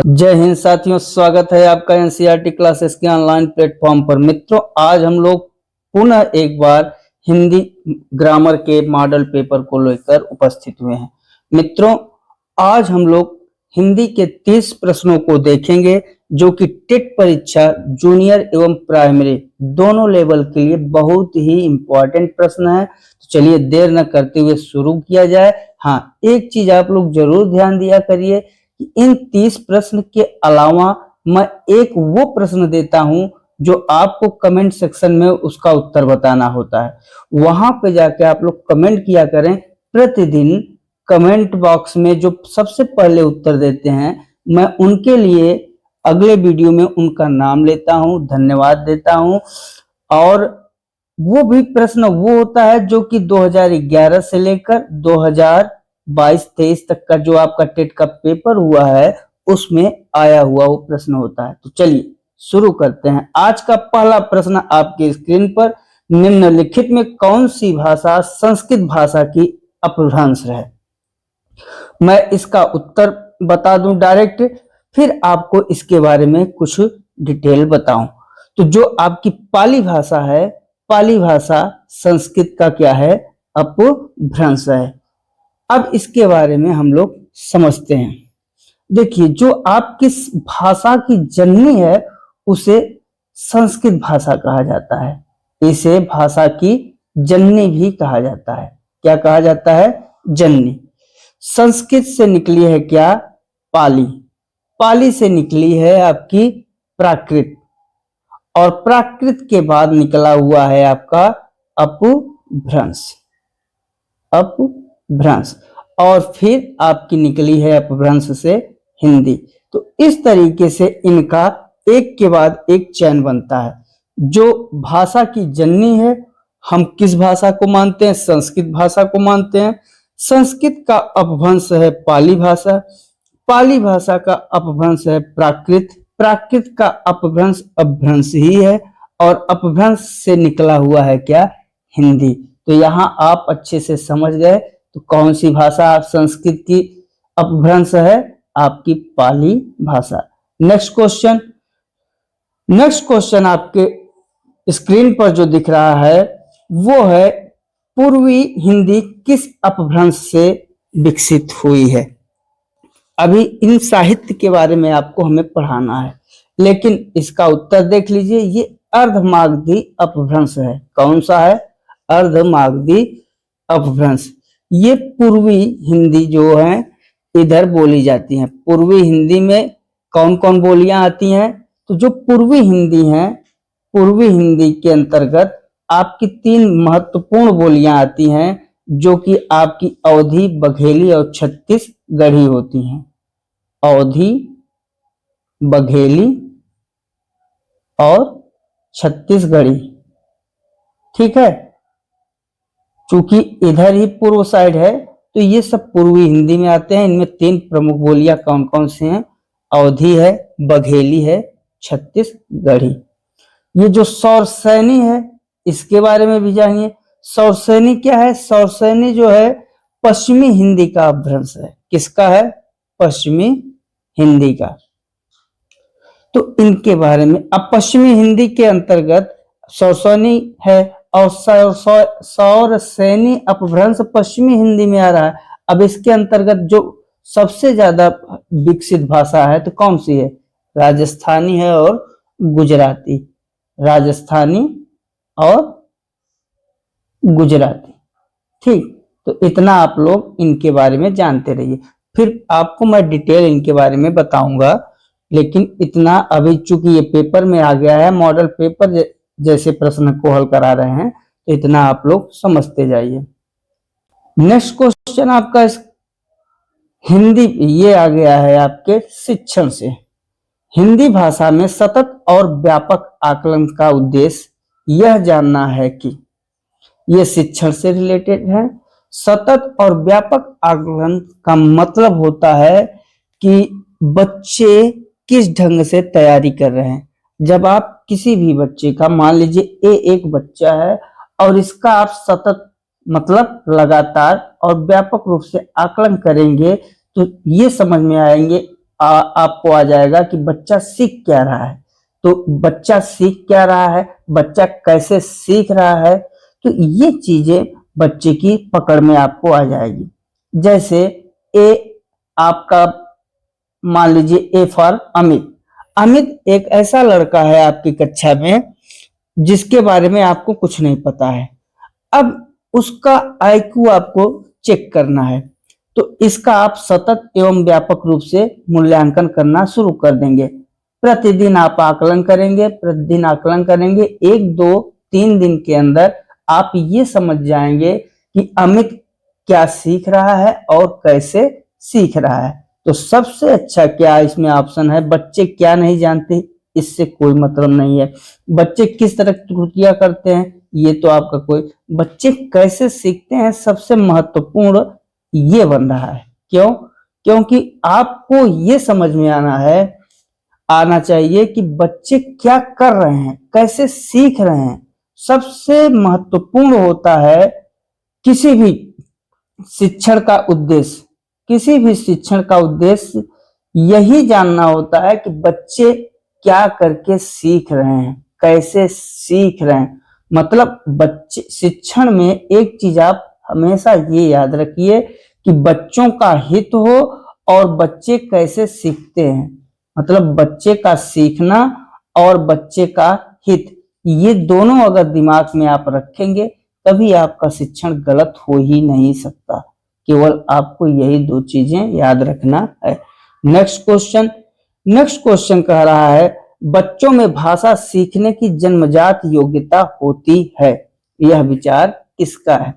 जय हिंद साथियों, स्वागत है आपका एनसीईआरटी क्लासेस के ऑनलाइन प्लेटफॉर्म पर। मित्रों, आज हम लोग पुनः एक बार हिंदी ग्रामर के मॉडल पेपर को लेकर उपस्थित हुए हैं। मित्रों, आज हम लोग हिंदी के 30 प्रश्नों को देखेंगे जो कि टेट परीक्षा जूनियर एवं प्राइमरी दोनों लेवल के लिए बहुत ही इंपॉर्टेंट प्रश्न है। तो चलिए देर न करते हुए शुरू किया जाए। हाँ, एक चीज आप लोग जरूर ध्यान दिया करिए कि इन 30 प्रश्न के अलावा मैं एक वो प्रश्न देता हूं जो आपको कमेंट सेक्शन में उसका उत्तर बताना होता है। वहां पे जाके आप लोग कमेंट किया करें। प्रतिदिन कमेंट बॉक्स में जो सबसे पहले उत्तर देते हैं, मैं उनके लिए अगले वीडियो में उनका नाम लेता हूं, धन्यवाद देता हूं। और वो भी प्रश्न वो होता है जो कि 2011 से लेकर 2022-23 तक का जो आपका टेट का पेपर हुआ है उसमें आया हुआ वो प्रश्न होता है। तो चलिए शुरू करते हैं। आज का पहला प्रश्न आपके स्क्रीन पर, निम्नलिखित में कौन सी भाषा संस्कृत भाषा की अपभ्रंश है? मैं इसका उत्तर बता दूं डायरेक्ट, फिर आपको इसके बारे में कुछ डिटेल बताऊं। तो जो आपकी पाली भाषा है, पाली भाषा संस्कृत का क्या है? अपभ्रंश है। अब इसके बारे में हम लोग समझते हैं। देखिए, जो आपकी भाषा की जननी है उसे संस्कृत भाषा कहा जाता है। इसे भाषा की जननी भी कहा जाता है। क्या कहा जाता है? जननी। संस्कृत से निकली है क्या? पाली। पाली से निकली है आपकी प्राकृत, और प्राकृत के बाद निकला हुआ है आपका अपभ्रंश। अपभ्रंश, और फिर आपकी निकली है अपभ्रंश से हिंदी। तो इस तरीके से इनका एक के बाद एक चयन बनता है। जो भाषा की जननी है, हम किस भाषा को मानते हैं? संस्कृत भाषा को मानते हैं। संस्कृत का अपभ्रंश है पाली भाषा, पाली भाषा का अपभ्रंश है प्राकृत, प्राकृत का अपभ्रंश अपभ्रंश ही है, और अपभ्रंश से निकला हुआ है क्या? हिंदी। तो यहाँ आप अच्छे से समझ गए। तो कौन सी भाषा संस्कृत की अपभ्रंश है? आपकी पाली भाषा। Next question. नेक्स्ट क्वेश्चन आपके स्क्रीन पर जो दिख रहा है वो है, पूर्वी हिंदी किस अपभ्रंश से विकसित हुई है? अभी इन साहित्य के बारे में आपको हमें पढ़ाना है, लेकिन इसका उत्तर देख लीजिए। ये अर्धमागधी अपभ्रंश है। कौन सा है? अर्धमागधी अपभ्रंश। ये पूर्वी हिंदी जो है इधर बोली जाती हैं। पूर्वी हिंदी में कौन कौन बोलियां आती हैं? तो जो पूर्वी हिंदी है, पूर्वी हिंदी के अंतर्गत आपकी 3 महत्वपूर्ण बोलियां आती हैं जो कि आपकी अवधी, बघेली और छत्तीसगढ़ी होती हैं। अवधी, बघेली और छत्तीसगढ़ी। ठीक है, चूंकि इधर ही पूर्व साइड है तो ये सब पूर्वी हिंदी में आते हैं। इनमें 3 प्रमुख बोलियां कौन कौन सी हैं? अवधी है, बघेली है, छत्तीसगढ़ी। ये जो सौरसैनी है इसके बारे में भी जानिए। सौरसैनी क्या है? सौरसैनी जो है पश्चिमी हिंदी का अपभ्रंश है। किसका है? पश्चिमी हिंदी का। तो इनके बारे में, अब पश्चिमी हिंदी के अंतर्गत सौरसैनी है और सौरसैनी अपभ्रंश पश्चिमी हिंदी में आ रहा है। अब इसके अंतर्गत जो सबसे ज्यादा विकसित भाषा है तो कौन सी है? राजस्थानी है और गुजराती। राजस्थानी और गुजराती। ठीक, तो इतना आप लोग इनके बारे में जानते रहिए, फिर आपको मैं डिटेल इनके बारे में बताऊंगा। लेकिन इतना अभी चूंकि ये पेपर में आ गया है, मॉडल पेपर जैसे प्रश्न को हल करा रहे हैं, तो इतना आप लोग समझते जाइए। नेक्स्ट क्वेश्चन आपका हिंदी ये आ गया है आपके शिक्षण से। हिंदी भाषा में सतत और व्यापक आकलन का उद्देश्य यह जानना है कि, ये शिक्षण से रिलेटेड है। सतत और व्यापक आकलन का मतलब होता है कि बच्चे किस ढंग से तैयारी कर रहे हैं। जब आप किसी भी बच्चे का, मान लीजिए एक बच्चा है और इसका आप सतत मतलब लगातार और व्यापक रूप से आकलन करेंगे तो ये समझ में आएंगे आपको आ जाएगा कि बच्चा सीख क्या रहा है। तो बच्चा सीख क्या रहा है, बच्चा कैसे सीख रहा है, तो ये चीजें बच्चे की पकड़ में आपको आ जाएगी। जैसे ए आपका, मान लीजिए ए फॉर अमित। अमित एक ऐसा लड़का है आपकी कक्षा में जिसके बारे में आपको कुछ नहीं पता है। अब उसका आईक्यू आपको चेक करना है, तो इसका आप सतत एवं व्यापक रूप से मूल्यांकन करना शुरू कर देंगे। प्रतिदिन आप आकलन करेंगे, प्रतिदिन आकलन करेंगे। 1, 2, 3 दिन के अंदर आप ये समझ जाएंगे कि अमित क्या सीख रहा है और कैसे सीख रहा है। तो सबसे अच्छा क्या इसमें ऑप्शन है, बच्चे क्या नहीं जानते इससे कोई मतलब नहीं है। बच्चे किस तरह की त्रुटियां करते हैं ये तो आपका कोई, बच्चे कैसे सीखते हैं सबसे महत्वपूर्ण ये बन रहा है। क्यों? क्योंकि आपको ये समझ में आना चाहिए कि बच्चे क्या कर रहे हैं, कैसे सीख रहे हैं। सबसे महत्वपूर्ण होता है किसी भी शिक्षण का उद्देश्य, किसी भी शिक्षण का उद्देश्य यही जानना होता है कि बच्चे क्या करके सीख रहे हैं, कैसे सीख रहे हैं। मतलब बच्चे शिक्षण में एक चीज आप हमेशा ये याद रखिए कि बच्चों का हित हो और बच्चे कैसे सीखते हैं। मतलब बच्चे का सीखना और बच्चे का हित, ये दोनों अगर दिमाग में आप रखेंगे तभी आपका शिक्षण गलत हो ही नहीं सकता। केवल आपको यही 2 चीजें याद रखना है। नेक्स्ट क्वेश्चन कह रहा है बच्चों में भाषा सीखने की जन्मजात योग्यता होती है, यह विचार किसका है।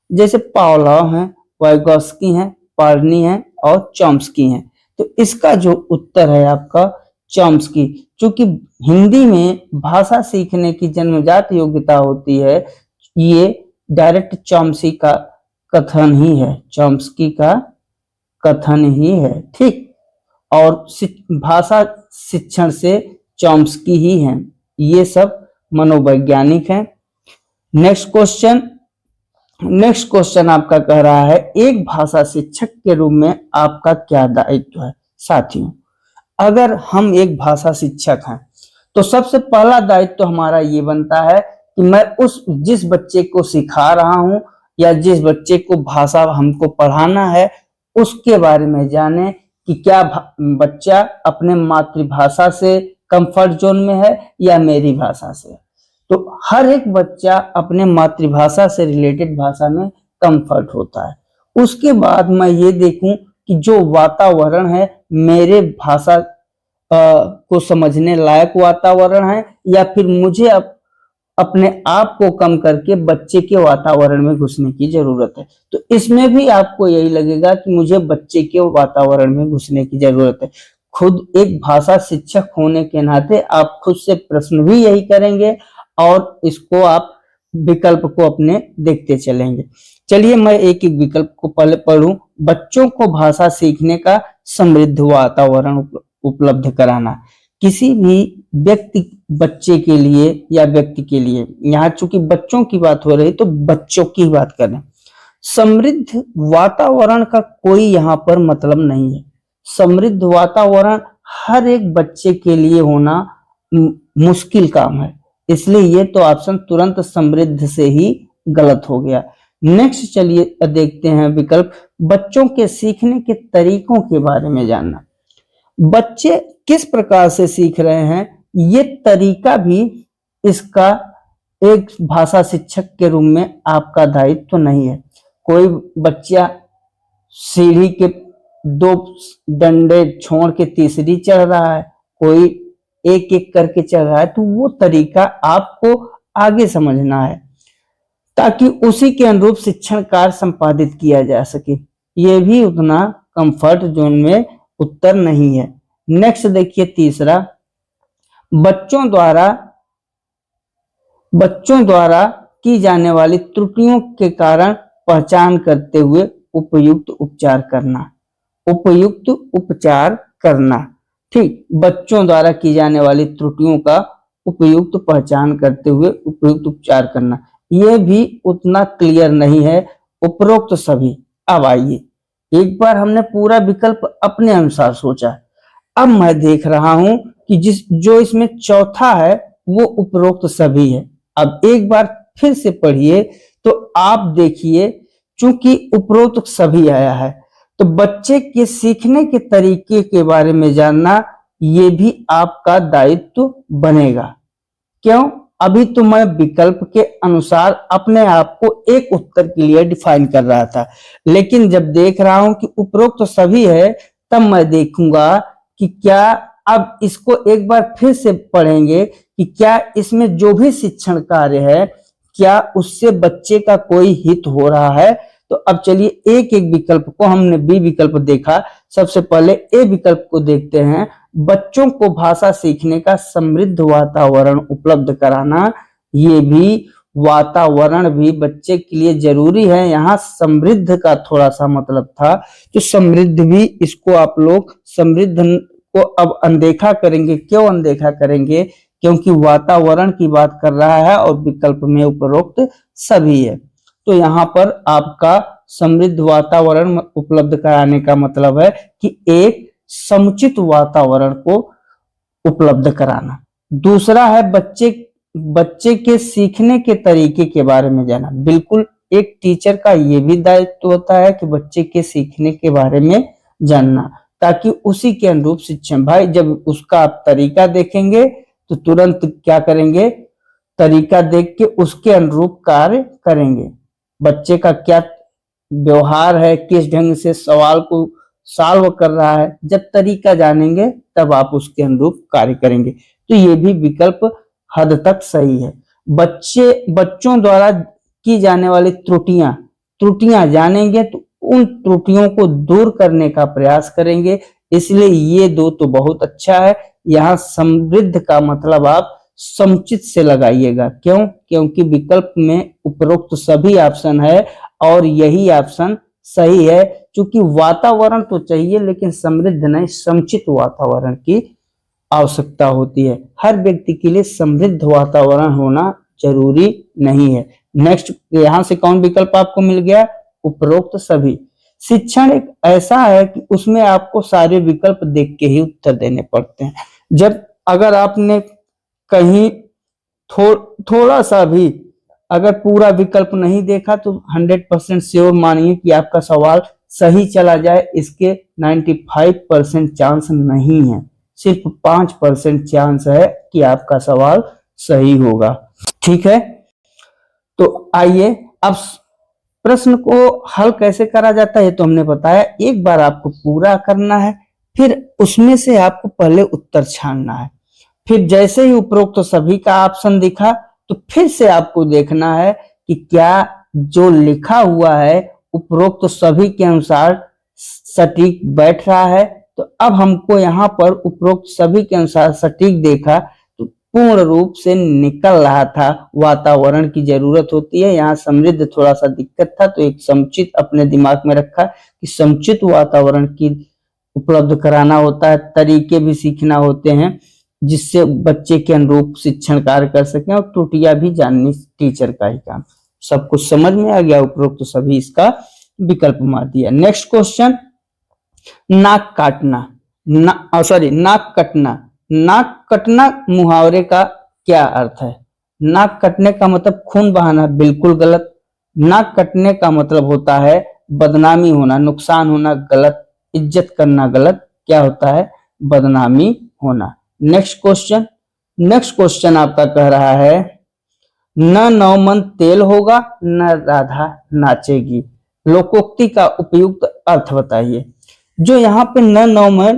जैसे पावलोव है, वाइगोस्की है, पार्नी है और चॉम्स्की है। तो इसका जो उत्तर है आपका चॉम्स्की। चूंकि हिंदी में भाषा सीखने की जन्मजात योग्यता होती है, ये डायरेक्ट चॉम्स्की का कथन ही है, चॉम्स्की का कथन ही है। ठीक, और भाषा शिक्षण से चॉम्स्की ही है। ये सब मनोवैज्ञानिक हैं। नेक्स्ट क्वेश्चन आपका कह रहा है एक भाषा शिक्षक के रूप में आपका क्या दायित्व है। साथियों, अगर हम एक भाषा शिक्षक हैं तो सबसे पहला दायित्व हमारा ये बनता है कि मैं जिस बच्चे को सिखा रहा हूं या जिस बच्चे को भाषा हमको पढ़ाना है उसके बारे में जाने कि क्या बच्चा अपने मातृभाषा से कंफर्ट जोन में है या मेरी भाषा से। तो हर एक बच्चा अपने मातृभाषा से रिलेटेड भाषा में कंफर्ट होता है। उसके बाद मैं ये देखूं कि जो वातावरण है मेरे भाषा को समझने लायक वातावरण है या फिर मुझे अपने आप को कम करके बच्चे के वातावरण में घुसने की जरूरत है। तो इसमें भी आपको यही लगेगा कि मुझे बच्चे के वातावरण में घुसने की जरूरत है। खुद एक भाषा शिक्षक होने के नाते आप खुद से प्रश्न भी यही करेंगे और इसको आप विकल्प को अपने देखते चलेंगे। चलिए मैं एक एक विकल्प को पहले पढ़ूं। बच्चों को भाषा सीखने का समृद्ध वातावरण उपलब्ध कराना। किसी भी बच्चे के लिए या व्यक्ति के लिए, यहाँ चूंकि बच्चों की बात हो रही तो बच्चों की बात करें। समृद्ध वातावरण का कोई यहाँ पर मतलब नहीं है। समृद्ध वातावरण हर एक बच्चे के लिए होना मुश्किल काम है, इसलिए ये तो ऑप्शन तुरंत समृद्ध से ही गलत हो गया। नेक्स्ट चलिए देखते हैं विकल्प बच्चों के सीखने के तरीकों के बारे में जानना। बच्चे किस प्रकार से सीख रहे हैं ये तरीका भी इसका एक भाषा शिक्षक के रूप में आपका दायित्व नहीं है। कोई बच्चा सीढ़ी के 2 डंडे छोड़ के तीसरी चढ़ रहा है, कोई एक एक करके चढ़ रहा है, तो वो तरीका आपको आगे समझना है ताकि उसी के अनुरूप शिक्षण कार्य संपादित किया जा सके। ये भी उतना कंफर्ट जोन में उत्तर नहीं है। नेक्स्ट देखिए तीसरा, बच्चों द्वारा की जाने वाली त्रुटियों के कारण पहचान करते हुए उपयुक्त उपचार करना। उपयुक्त उपचार करना, ठीक, बच्चों द्वारा की जाने वाली त्रुटियों का उपयुक्त पहचान करते हुए उपयुक्त उपचार करना, यह भी उतना क्लियर नहीं है उपरोक्त सभी। अब आइए एक बार हमने पूरा विकल्प अपने अनुसार सोचा, अब मैं देख रहा हूं कि जो इसमें चौथा है वो उपरोक्त सभी है। अब एक बार फिर से पढ़िए तो आप देखिए, चूंकि उपरोक्त सभी आया है तो बच्चे के सीखने के तरीके के बारे में जानना ये भी आपका दायित्व बनेगा। क्यों? अभी तो मैं विकल्प के अनुसार अपने आप को एक उत्तर के लिए डिफाइन कर रहा था, लेकिन जब देख रहा हूं कि उपरोक्त सभी है तब मैं देखूंगा कि क्या, अब इसको एक बार फिर से पढ़ेंगे कि क्या इसमें जो भी शिक्षण कार्य है क्या उससे बच्चे का कोई हित हो रहा है। तो अब चलिए एक एक विकल्प को, हमने बी विकल्प देखा, सबसे पहले ए विकल्प को देखते हैं। बच्चों को भाषा सीखने का समृद्ध वातावरण उपलब्ध कराना, ये भी वातावरण भी बच्चे के लिए जरूरी है। यहाँ समृद्ध का थोड़ा सा मतलब था, तो समृद्ध भी, इसको आप लोग समृद्ध को अब अनदेखा करेंगे। क्यों अनदेखा करेंगे? क्योंकि वातावरण की बात कर रहा है और विकल्प में उपरोक्त सभी है। तो यहाँ पर आपका समृद्ध वातावरण उपलब्ध कराने का मतलब है कि एक समुचित वातावरण को उपलब्ध कराना। दूसरा है बच्चे के सीखने के तरीके के बारे में जानना। बिल्कुल, एक टीचर का ये भी दायित्व होता है कि बच्चे के सीखने के बारे में जानना, ताकि उसी के अनुरूप शिक्षण। भाई जब उसका आप तरीका देखेंगे तो तुरंत क्या करेंगे, तरीका देख के उसके अनुरूप कार्य करेंगे। बच्चे का क्या व्यवहार है, किस ढंग से सवाल को सॉल्व कर रहा है, जब तरीका जानेंगे तब आप उसके अनुरूप कार्य करेंगे। तो ये भी विकल्प हद तक सही है। बच्चों द्वारा की जाने वाली त्रुटियां जानेंगे तो उन त्रुटियों को दूर करने का प्रयास करेंगे। इसलिए ये दो तो बहुत अच्छा है। यहाँ समृद्ध का मतलब आप समुचित से लगाइएगा। क्यों? क्योंकि विकल्प में उपरोक्त सभी ऑप्शन है और यही ऑप्शन सही है। क्योंकि वातावरण तो चाहिए लेकिन समृद्ध नहीं, समुचित वातावरण की आवश्यकता होती है। हर व्यक्ति के लिए समृद्ध वातावरण होना जरूरी नहीं है। नेक्स्ट, यहां से कौन विकल्प आपको मिल गया? उपरोक्त सभी। शिक्षण एक ऐसा है कि उसमें आपको सारे विकल्प देख के ही उत्तर देने पड़ते हैं। जब अगर आपने कहीं थोड़ा सा भी अगर पूरा विकल्प नहीं देखा तो 100% श्योर मानिए कि आपका सवाल सही चला जाए, इसके 95% चांस नहीं है। सिर्फ 5% चांस है कि आपका सवाल सही होगा। ठीक है, तो आइए अब प्रश्न को हल कैसे करा जाता है तो हमने बताया। एक बार आपको पूरा करना है, फिर उसमें से आपको पहले उत्तर छानना है। फिर जैसे ही उपरोक्त सभी का ऑप्शन दिखा तो फिर से आपको देखना है कि क्या जो लिखा हुआ है उपरोक्त सभी के अनुसार सटीक बैठ रहा है। तो अब हमको यहाँ पर उपरोक्त सभी के अनुसार सटीक देखा तो पूर्ण रूप से निकल रहा था। वातावरण की जरूरत होती है, यहाँ समृद्ध थोड़ा सा दिक्कत था, तो एक समुचित अपने दिमाग में रखा कि समुचित वातावरण की उपलब्ध कराना होता है। तरीके भी सीखना होते हैं जिससे बच्चे के अनुरूप शिक्षण कार्य कर सकें, और त्रुटियां भी जाननी टीचर का ही काम। सब कुछ समझ में आ गया? उपरोक्त सभी इसका विकल्प मार दिया। नेक्स्ट क्वेश्चन, नाक काटना, नाक कटना। नाक कटना मुहावरे का क्या अर्थ है? नाक कटने का मतलब खून बहाना, बिल्कुल गलत। नाक कटने का मतलब होता है बदनामी होना, नुकसान होना, गलत। इज्जत करना गलत, क्या होता है? बदनामी होना। नेक्स्ट क्वेश्चन आपका कह रहा है न नौमन तेल होगा न राधा नाचेगी। लोकोक्ति का उपयुक्त अर्थ बताइए। जो यहाँ पे न नौमन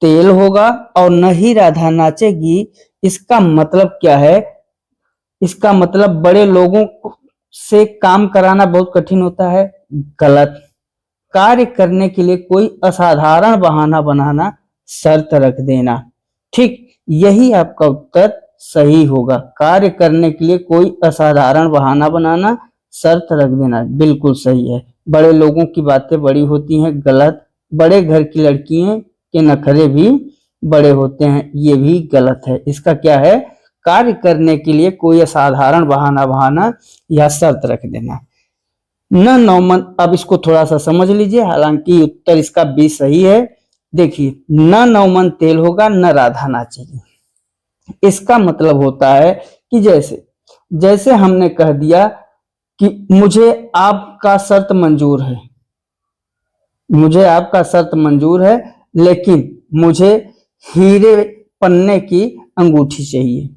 तेल होगा और न ही राधा नाचेगी, इसका मतलब क्या है? इसका मतलब बड़े लोगों से काम कराना बहुत कठिन होता है, गलत। कार्य करने के लिए कोई असाधारण बहाना बनाना, शर्त रख देना। ठीक, यही आपका उत्तर सही होगा। कार्य करने के लिए कोई असाधारण बहाना बनाना, शर्त रख देना, बिल्कुल सही है। बड़े लोगों की बातें बड़ी होती हैं, गलत। बड़े घर की लड़कियों के नखरे भी बड़े होते हैं, ये भी गलत है। इसका क्या है? कार्य करने के लिए कोई असाधारण बहाना या शर्त रख देना। न नौमन, अब इसको थोड़ा सा समझ लीजिए। हालांकि उत्तर इसका बी सही है। देखिए, न नवमन तेल होगा न राधा नाचेगी। इसका मतलब होता है कि जैसे जैसे हमने कह दिया कि मुझे आपका शर्त मंजूर है, मुझे आपका शर्त मंजूर है, लेकिन मुझे हीरे पन्ने की अंगूठी चाहिए।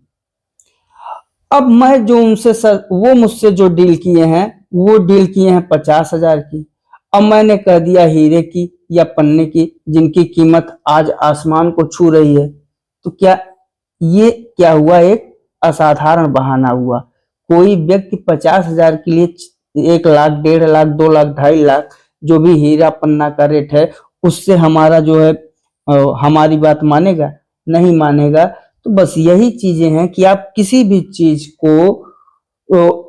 अब मैं जो उनसे वो मुझसे जो डील किए हैं वो डील किए हैं 50,000 की। अब मैंने कह दिया हीरे की या पन्ने की, जिनकी कीमत आज आसमान को छू रही है, तो ये क्या हुआ? एक असाधारण बहाना हुआ। कोई व्यक्ति 50,000 के लिए 1 लाख, 1.5 लाख, 2 लाख, 2.5 लाख जो भी हीरा पन्ना का रेट है, उससे हमारा जो है हमारी बात मानेगा? नहीं मानेगा। तो बस यही चीजें हैं कि आप किसी भी चीज को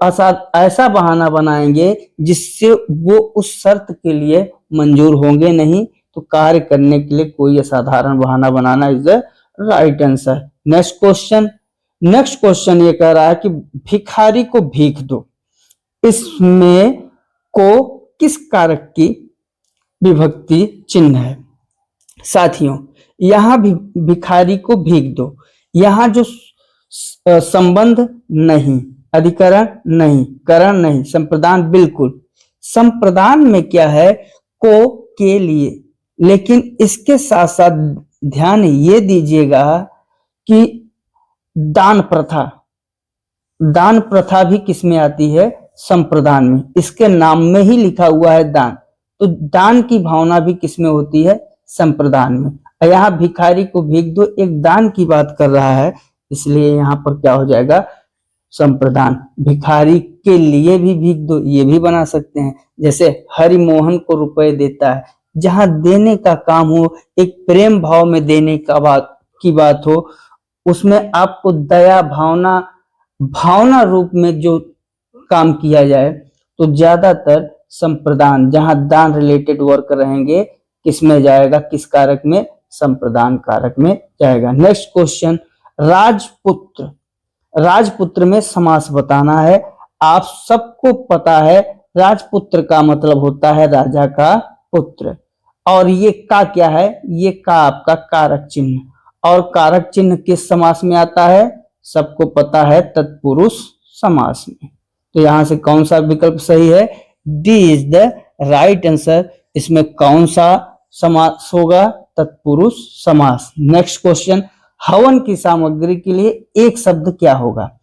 ऐसा बहाना बनाएंगे जिससे वो उस शर्त के लिए मंजूर होंगे नहीं। तो कार्य करने के लिए कोई असाधारण बहाना बनाना is the right answer. Next question ये कह रहा है कि भिखारी को भीख दो, इसमें को किस कारक की विभक्ति चिन्ह है? साथियों, यहां भी भिखारी को भीख दो, यहां जो संबंध नहीं, अधिकरण नहीं, करण नहीं, संप्रदान बिल्कुल। संप्रदान में क्या है? को, के लिए। लेकिन इसके साथ साथ ध्यान ये दीजिएगा कि दान प्रथा भी किसमें आती है? संप्रदान में। इसके नाम में ही लिखा हुआ है दान, तो दान की भावना भी किसमें होती है? संप्रदान में। यहाँ भिखारी को भीख दो एक दान की बात कर रहा है, इसलिए यहाँ पर क्या हो जाएगा? संप्रदान। भिखारी के लिए भी भीख दो, ये भी बना सकते हैं। जैसे हरिमोहन को रुपए देता है, जहां देने का काम हो, एक प्रेम भाव में देने की बात हो, उसमें आपको दया भावना रूप में जो काम किया जाए, तो ज्यादातर संप्रदान, जहां दान रिलेटेड वर्क रहेंगे, किसमें जाएगा? किस कारक में? संप्रदान कारक में जाएगा। नेक्स्ट क्वेश्चन, राजपुत्र में समास बताना है। आप सबको पता है राजपुत्र का मतलब होता है राजा का पुत्र। और ये का क्या है? ये का आपका कारक चिन्ह, और कारक चिन्ह किस समास में आता है? सबको पता है, तत्पुरुष समास में। तो यहां से कौन सा विकल्प सही है? D is the right answer. इसमें कौन सा समास होगा? तत्पुरुष समास। नेक्स्ट क्वेश्चन, हवन की सामग्री के लिए एक शब्द क्या होगा?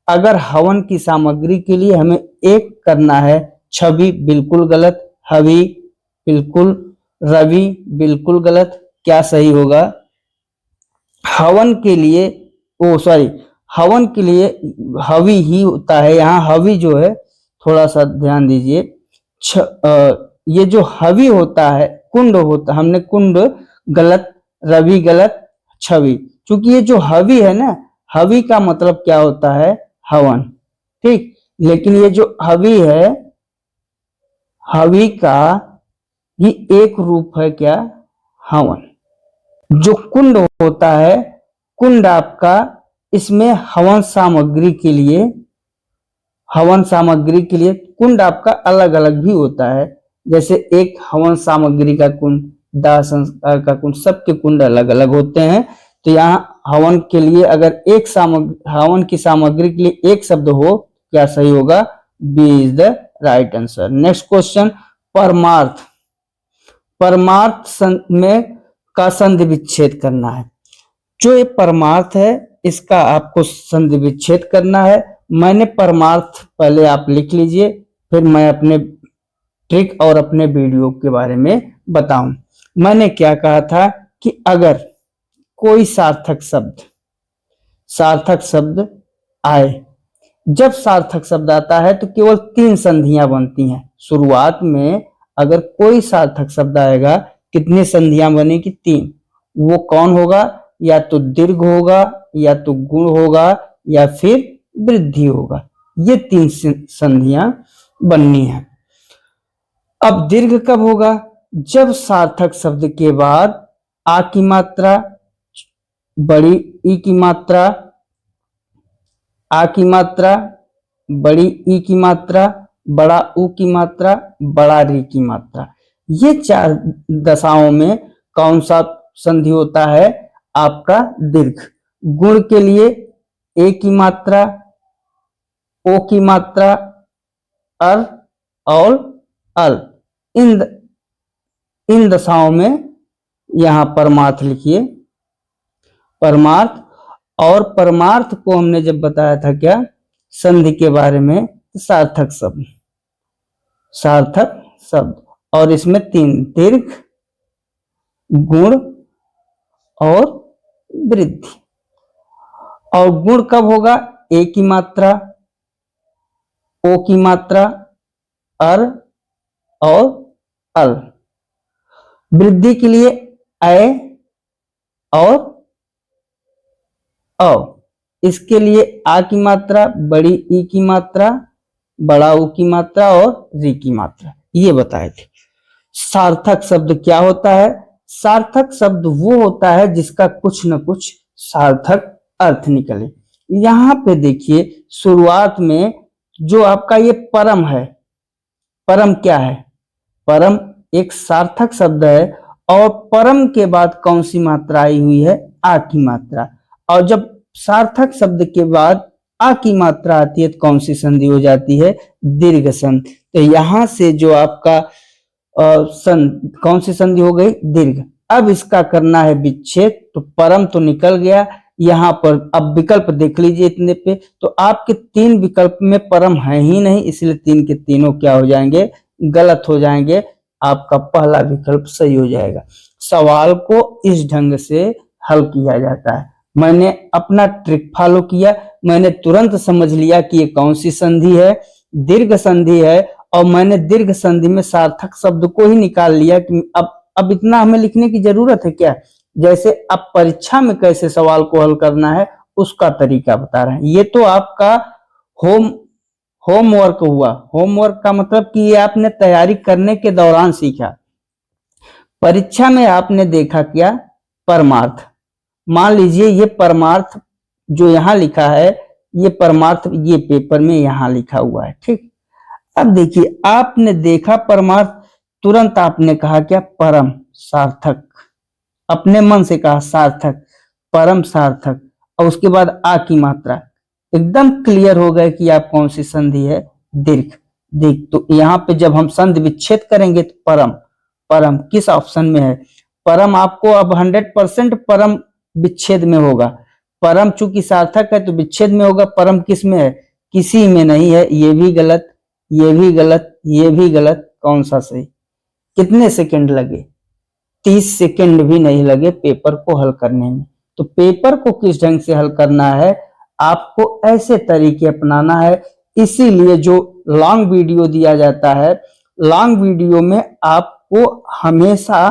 अगर हवन की सामग्री के लिए हमें एक करना है, छवि बिल्कुल गलत, हवि बिल्कुल, रवि बिल्कुल गलत। क्या सही होगा? हवन के लिए हवन के लिए हवि ही होता है। यहाँ हवि जो है, थोड़ा सा ध्यान दीजिए, ये जो हवि होता है, कुंड होता, हमने कुंड गलत, रवि गलत, छवि। क्योंकि ये जो हवि है ना, हवि का मतलब क्या होता है? हवन, ठीक। लेकिन ये जो हवि है, हवि का ही एक रूप है क्या? हवन। जो कुंड होता है, कुंड आपका, इसमें हवन सामग्री के लिए कुंड आपका अलग अलग भी होता है। जैसे एक हवन सामग्री का कुंड, दाह संस्कार का कुंड, सबके कुंड अलग अलग होते हैं। तो यहाँ हवन के लिए अगर हवन की सामग्री के लिए एक शब्द हो, क्या सही होगा? B is the right answer. Next question, परमार्थ में का संधि विच्छेद करना है। जो ये परमार्थ है, इसका आपको संधि विच्छेद करना है। मैंने परमार्थ पहले आप लिख लीजिए, फिर मैं अपने ट्रिक और अपने वीडियो के बारे में बताऊं। मैंने क्या कहा था कि अगर कोई सार्थक शब्द आए, जब सार्थक शब्द आता है तो केवल 3 संधियां बनती हैं। शुरुआत में अगर कोई सार्थक शब्द आएगा, कितनी संधियां बनेगी? 3। वो कौन होगा? या तो दीर्घ होगा, या तो गुण होगा, या फिर वृद्धि होगा। ये 3 संधियां बननी है। अब दीर्घ कब होगा? जब सार्थक शब्द के बाद आ की मात्रा, बड़ी ई की मात्रा, आ की मात्रा, बड़ी ई की मात्रा, बड़ा ऊ की मात्रा, बड़ा री की मात्रा। ये 4 दशाओं में कौन सा संधि होता है आपका दीर्घ। गुण के लिए ए की मात्रा, ओ की मात्रा, अर और अल, इन दशाओं में यहां परमार्थ लिखिए। परमार्थ, और परमार्थ को हमने जब बताया था क्या संधि के बारे में, तो सार्थक शब्द, सार्थक शब्द, और इसमें 3 दीर्घ, गुण और वृद्धि। और गुण कब होगा? ए की मात्रा, ओ की मात्रा, अर और अल। वृद्धि के लिए ए और औ। इसके लिए आ की मात्रा, बड़ी ई की मात्रा, बड़ा ऊ की मात्रा और री की मात्रा, ये बताए थे। सार्थक शब्द क्या होता है? सार्थक शब्द वो होता है जिसका कुछ न कुछ सार्थक अर्थ निकले। यहां पे देखिए शुरुआत में जो आपका ये परम है, परम क्या है? परम एक सार्थक शब्द है, और परम के बाद कौन सी मात्रा आई हुई है? आ की मात्रा। और जब सार्थक शब्द के बाद आ की मात्रा आती है तो कौन सी संधि हो जाती है? दीर्घ संधि। तो यहां से जो आपका कौन सी संधि हो गई? दीर्घ। अब इसका करना है विच्छेद, तो परम तो निकल गया, यहां पर अब विकल्प देख लीजिए इतने पे, तो आपके 3 विकल्प में परम है ही नहीं, इसलिए 3 के तीनों क्या हो जाएंगे? गलत हो जाएंगे। आपका पहला विकल्प सही हो जाएगा। सवाल को इस ढंग से हल किया जाता है। मैंने अपना ट्रिक फॉलो किया, मैंने तुरंत समझ लिया कि ये कौन सी संधि है, दीर्घ संधि है, और मैंने दीर्घ संधि में सार्थक शब्द को ही निकाल लिया कि अब इतना हमें लिखने की जरूरत है क्या? जैसे अब परीक्षा में कैसे सवाल को हल करना है उसका तरीका बता रहे हैं। ये तो आपका होमवर्क हुआ। होमवर्क का मतलब कि ये आपने तैयारी करने के दौरान सीखा। परीक्षा में आपने देखा क्या? परमार्थ। मान लीजिए ये परमार्थ जो यहां लिखा है, ये परमार्थ ये पेपर में यहां लिखा हुआ है, ठीक। अब देखिए आपने देखा परमार्थ, तुरंत आपने कहा क्या? परम सार्थक। अपने मन से कहा सार्थक, परम सार्थक, और उसके बाद आ की मात्रा। एकदम क्लियर हो गए कि आप कौन सी संधि है? दीर्घ। देख, तो यहाँ पे जब हम संधि विच्छेद करेंगे तो परम, परम किस ऑप्शन में है? परम आपको अब 100% परम विच्छेद में होगा। परम चूंकि सार्थक है तो विच्छेद में होगा। परम किस में है? किसी में नहीं है। ये भी गलत, ये भी गलत, ये भी गलत। कौन सा सही? कितने सेकंड लगे? 30 सेकंड भी नहीं लगे पेपर को हल करने में। तो पेपर को किस ढंग से हल करना है, आपको ऐसे तरीके अपनाना है। इसीलिए जो लॉन्ग वीडियो दिया जाता है, लॉन्ग वीडियो में आपको हमेशा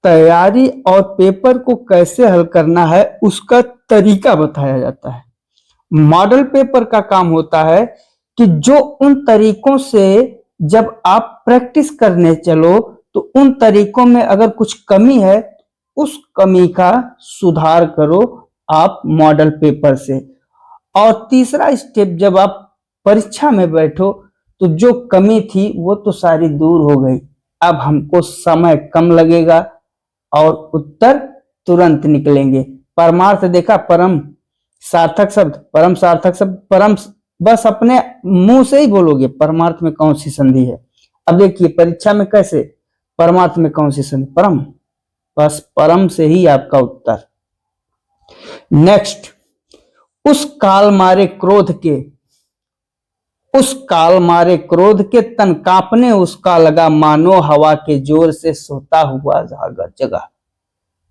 तैयारी और पेपर को कैसे हल करना है उसका तरीका बताया जाता है। मॉडल पेपर का काम होता है कि जो उन तरीकों से जब आप प्रैक्टिस करने चलो तो उन तरीकों में अगर कुछ कमी है, उस कमी का सुधार करो आप मॉडल पेपर से। और तीसरा स्टेप, जब आप परीक्षा में बैठो तो जो कमी थी वो तो सारी दूर हो गई। अब हमको समय कम लगेगा और उत्तर तुरंत निकलेंगे। परमार्थ देखा, परम सार्थक शब्द, परम सार्थक शब्द, परम बस अपने मुंह से ही बोलोगे परमार्थ में कौन सी संधि है। अब देखिए परीक्षा में कैसे, परमार्थ में कौन सी संधि? परम। बस परम से ही आपका उत्तर। नेक्स्ट, उस काल मारे क्रोध के, उस काल मारे क्रोध के तन कांपने उसका लगा, मानो हवा के जोर से सोता हुआ जागा जगा।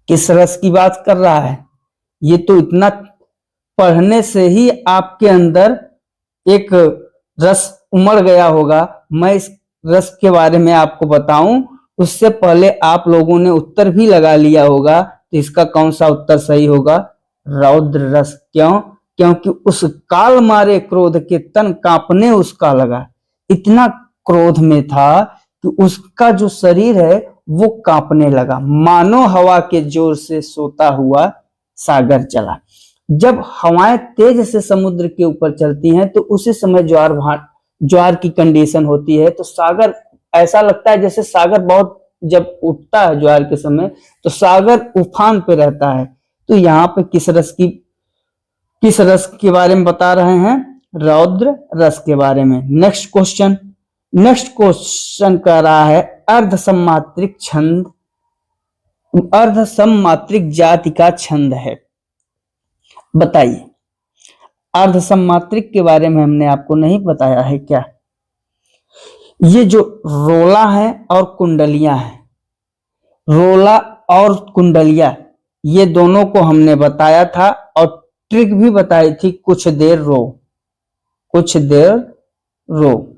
किस रस की बात कर रहा है? ये तो इतना पढ़ने से ही आपके अंदर एक रस उमड़ गया होगा। मैं इस रस के बारे में आपको बताऊं उससे पहले आप लोगों ने उत्तर भी लगा लिया होगा। तो इसका कौन सा उत्तर सही होगा? रौद्र रस। क्यों? क्योंकि उस काल मारे क्रोध के तन कांपने उसका लगा। इतना क्रोध में था कि उसका जो शरीर है वो कांपने लगा, मानो हवा के जोर से सोता हुआ सागर चला। जब हवाएं तेज से समुद्र के ऊपर चलती हैं तो उसी समय ज्वार की कंडीशन होती है, तो सागर ऐसा लगता है जैसे सागर बहुत जब उठता है ज्वार के समय तो सागर उफान पे रहता है। तो यहाँ पे किस रस के बारे में बता रहे हैं? रौद्र रस के बारे में। नेक्स्ट क्वेश्चन कह रहा है अर्धसमात्रिक छंद, अर्धसमात्रिक जाति का छंद है, बताइए। अर्धसमात्रिक के बारे में हमने आपको नहीं बताया है क्या? ये जो रोला है और कुंडलियां हैं, रोला और कुंडलिया, ये दोनों को हमने बताया था और ट्रिक भी बताई थी, कुछ देर रो।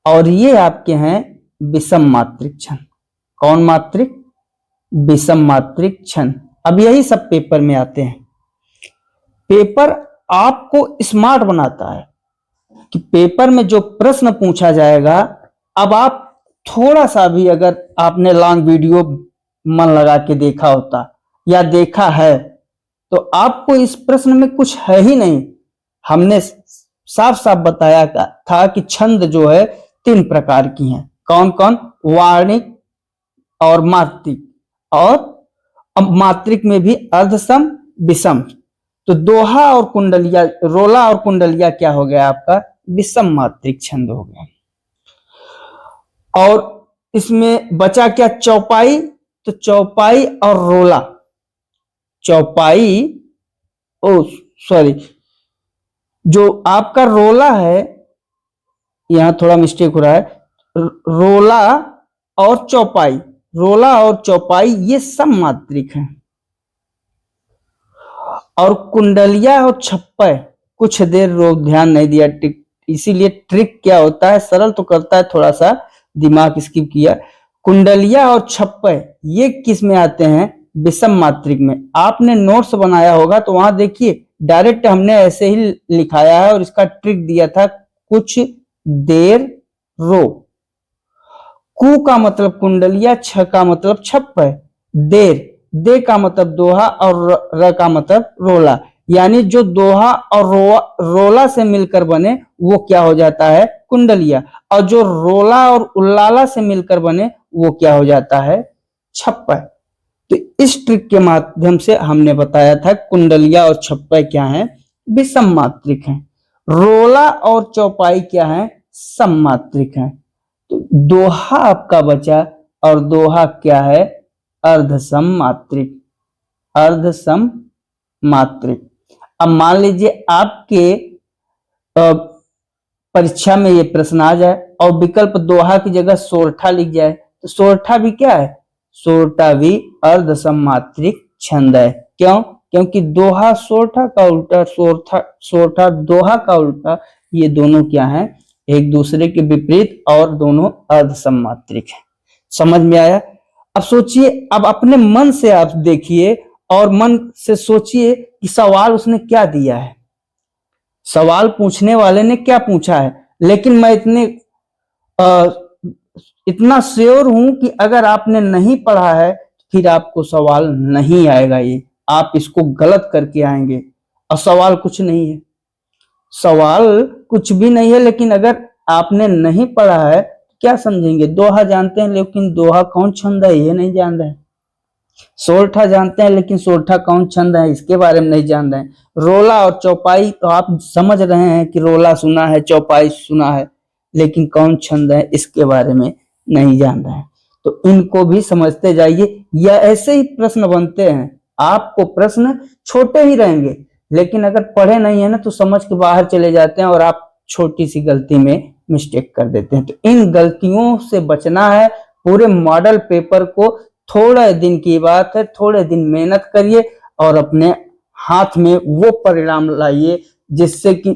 और ये आपके हैं विषम मात्रिक छंद। कौन मात्रिक? विषम मात्रिक छंद। अब यही सब पेपर में आते हैं। पेपर आपको स्मार्ट बनाता है कि पेपर में जो प्रश्न पूछा जाएगा, अब आप थोड़ा सा भी अगर आपने लॉन्ग वीडियो मन लगा के देखा होता या देखा है तो आपको इस प्रश्न में कुछ है ही नहीं। हमने साफ साफ बताया था कि छंद जो है 3 प्रकार की हैं। कौन कौन? वार्णिक और मात्रिक, और मात्रिक में भी अर्धसम, विषम। तो दोहा और कुंडलिया, रोला और कुंडलिया क्या हो गया आपका? विषम मात्रिक छंद हो गया। और इसमें बचा क्या? चौपाई। तो चौपाई और रोला, जो आपका रोला है, यहां थोड़ा मिस्टेक हो रहा है, रोला और चौपाई ये सम मात्रिक है। और कुंडलिया और छप्पय, कुछ देर रोक, ध्यान नहीं दिया, इसीलिए ट्रिक क्या होता है, सरल तो करता है, थोड़ा सा दिमाग स्किप किया। कुंडलिया और छप्पय ये किस में आते हैं? विषम मात्रिक में। आपने नोट्स बनाया होगा तो वहां देखिए डायरेक्ट हमने ऐसे ही लिखाया है और इसका ट्रिक दिया था, कुछ देर रो। कु का मतलब कुंडलिया, छ का मतलब छप्पय, दे का मतलब दोहा और र का मतलब रोला। यानी जो दोहा और रोला से मिलकर बने वो क्या हो जाता है? कुंडलिया। और जो रोला और उल्लाला से मिलकर बने वो क्या हो जाता है? छप्पय। तो इस ट्रिक के माध्यम से हमने बताया था कुंडलिया और छप्पय क्या है? विषम मात्रिक है। रोला और चौपाई क्या है? सम मात्रिक है। तो दोहा आपका बचा, और दोहा क्या है? अर्धसम मात्रिक। अब मान लीजिए आपके परीक्षा में ये प्रश्न आ जाए और विकल्प दोहा की जगह सोरठा लिख जाए, तो सोरठा भी क्या है? सोरठा भी अर्धसम मात्रिक छंद है। क्यों? क्योंकि दोहा सोरठा का उल्टा, सोरठा दोहा का उल्टा, ये दोनों क्या है? एक दूसरे के विपरीत और दोनों अर्धसम मात्रिक है। समझ में आया? अब सोचिए, अब अपने मन से आप देखिए और मन से सोचिए कि सवाल उसने क्या दिया है, सवाल पूछने वाले ने क्या पूछा है। लेकिन मैं इतना श्योर हूं कि अगर आपने नहीं पढ़ा है फिर आपको सवाल नहीं आएगा, ये आप इसको गलत करके आएंगे। और सवाल कुछ नहीं है, सवाल कुछ भी नहीं है, लेकिन अगर आपने नहीं पढ़ा है क्या समझेंगे? दोहा जानते हैं लेकिन दोहा कौन छंद है ये नहीं जान रहे हैं। सोरठा जानते हैं लेकिन सोरठा कौन छंद है इसके बारे में नहीं जान रहे हैं। रोला और चौपाई तो आप समझ रहे हैं कि रोला सुना है, चौपाई सुना है, लेकिन कौन छंद है इसके बारे में नहीं जान रहे हैं। तो इनको भी समझते जाइए। या ऐसे ही प्रश्न बनते हैं, आपको प्रश्न छोटे ही रहेंगे लेकिन अगर पढ़े नहीं है ना तो समझ के बाहर चले जाते हैं और आप छोटी सी गलती में मिस्टेक कर देते हैं। तो इन गलतियों से बचना है। पूरे मॉडल पेपर को, थोड़े दिन की बात है, थोड़े दिन मेहनत करिए और अपने हाथ में वो परिणाम लाइए जिससे कि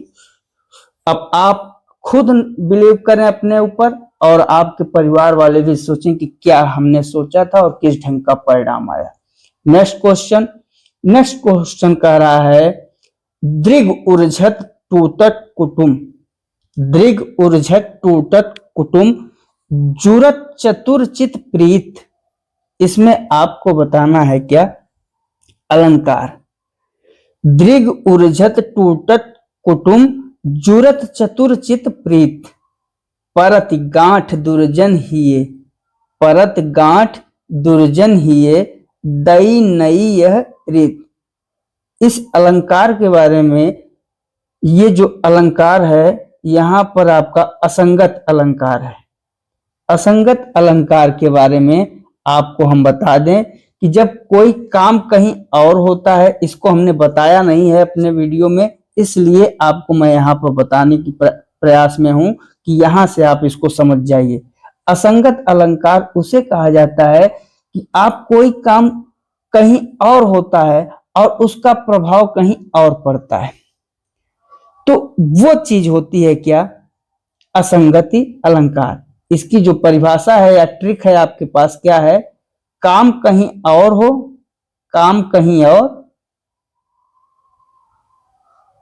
अब आप खुद बिलीव करें अपने ऊपर और आपके परिवार वाले भी सोचें कि क्या हमने सोचा था और किस ढंग का परिणाम आया। नेक्स्ट क्वेश्चन कह रहा है दृग ऊर्झत टूटत कुटुम, दृग ऊर्झत टूटत कुटुम, जुरत चतुरचित प्रीत। इसमें आपको बताना है क्या? अलंकार। दृग ऊर्झत टूटत कुटुम, जुरत चतुरचित प्रीत, परति गांठ दुर्जन हिये, परत गांठ दुर्जन हिये, दई नई यह रीत। इस अलंकार के बारे में, ये जो अलंकार है यहाँ पर आपका असंगत अलंकार है। असंगत अलंकार के बारे में आपको हम बता दें कि जब कोई काम कहीं और होता है, इसको हमने बताया नहीं है अपने वीडियो में, इसलिए आपको मैं यहाँ पर बताने की प्रयास में हूं कि यहाँ से आप इसको समझ जाइए। असंगत अलंकार उसे कहा जाता है कि आप कोई काम कहीं और होता है और उसका प्रभाव कहीं और पड़ता है, तो वो चीज होती है क्या? असंगति अलंकार। इसकी जो परिभाषा है या ट्रिक है आपके पास क्या है? काम कहीं और हो, काम कहीं और,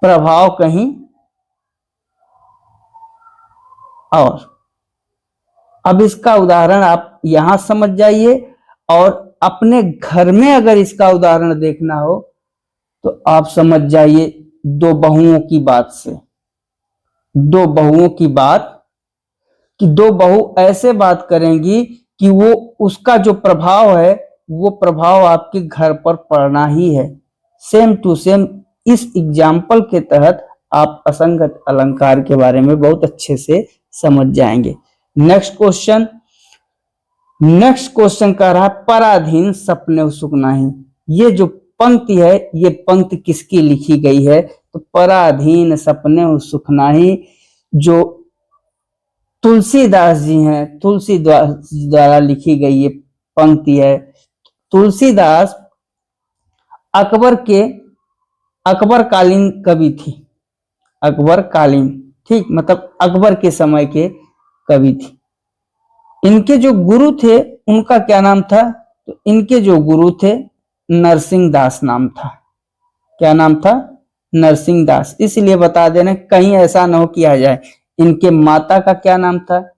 प्रभाव कहीं और। अब इसका उदाहरण आप यहां समझ जाइए, और अपने घर में अगर इसका उदाहरण देखना हो तो आप समझ जाइए दो बहुओं की बात से। दो बहुओं की बात कि दो बहू ऐसे बात करेंगी कि वो उसका जो प्रभाव है वो प्रभाव आपके घर पर पड़ना ही है। सेम टू सेम इस एग्जाम्पल के तहत आप असंगत अलंकार के बारे में बहुत अच्छे से समझ जाएंगे। नेक्स्ट क्वेश्चन कह रहा है पराधीन सपने सुख नाही। ये जो पंक्ति है, ये पंक्ति किसकी लिखी गई है? तो पराधीन सपने सुख नाही जो तुलसीदास जी हैं, तुलसीदास जी द्वारा लिखी गई ये पंक्ति है। तुलसीदास अकबर कालीन कवि थी, अकबर कालीन, ठीक, मतलब अकबर के समय के कवि थी। इनके जो गुरु थे उनका क्या नाम था? तो इनके जो गुरु थे नरसिंह दास नाम था। क्या नाम था? नरसिंह दास। इसलिए बता देना कहीं ऐसा न हो किया जाए। इनके माता का क्या नाम था?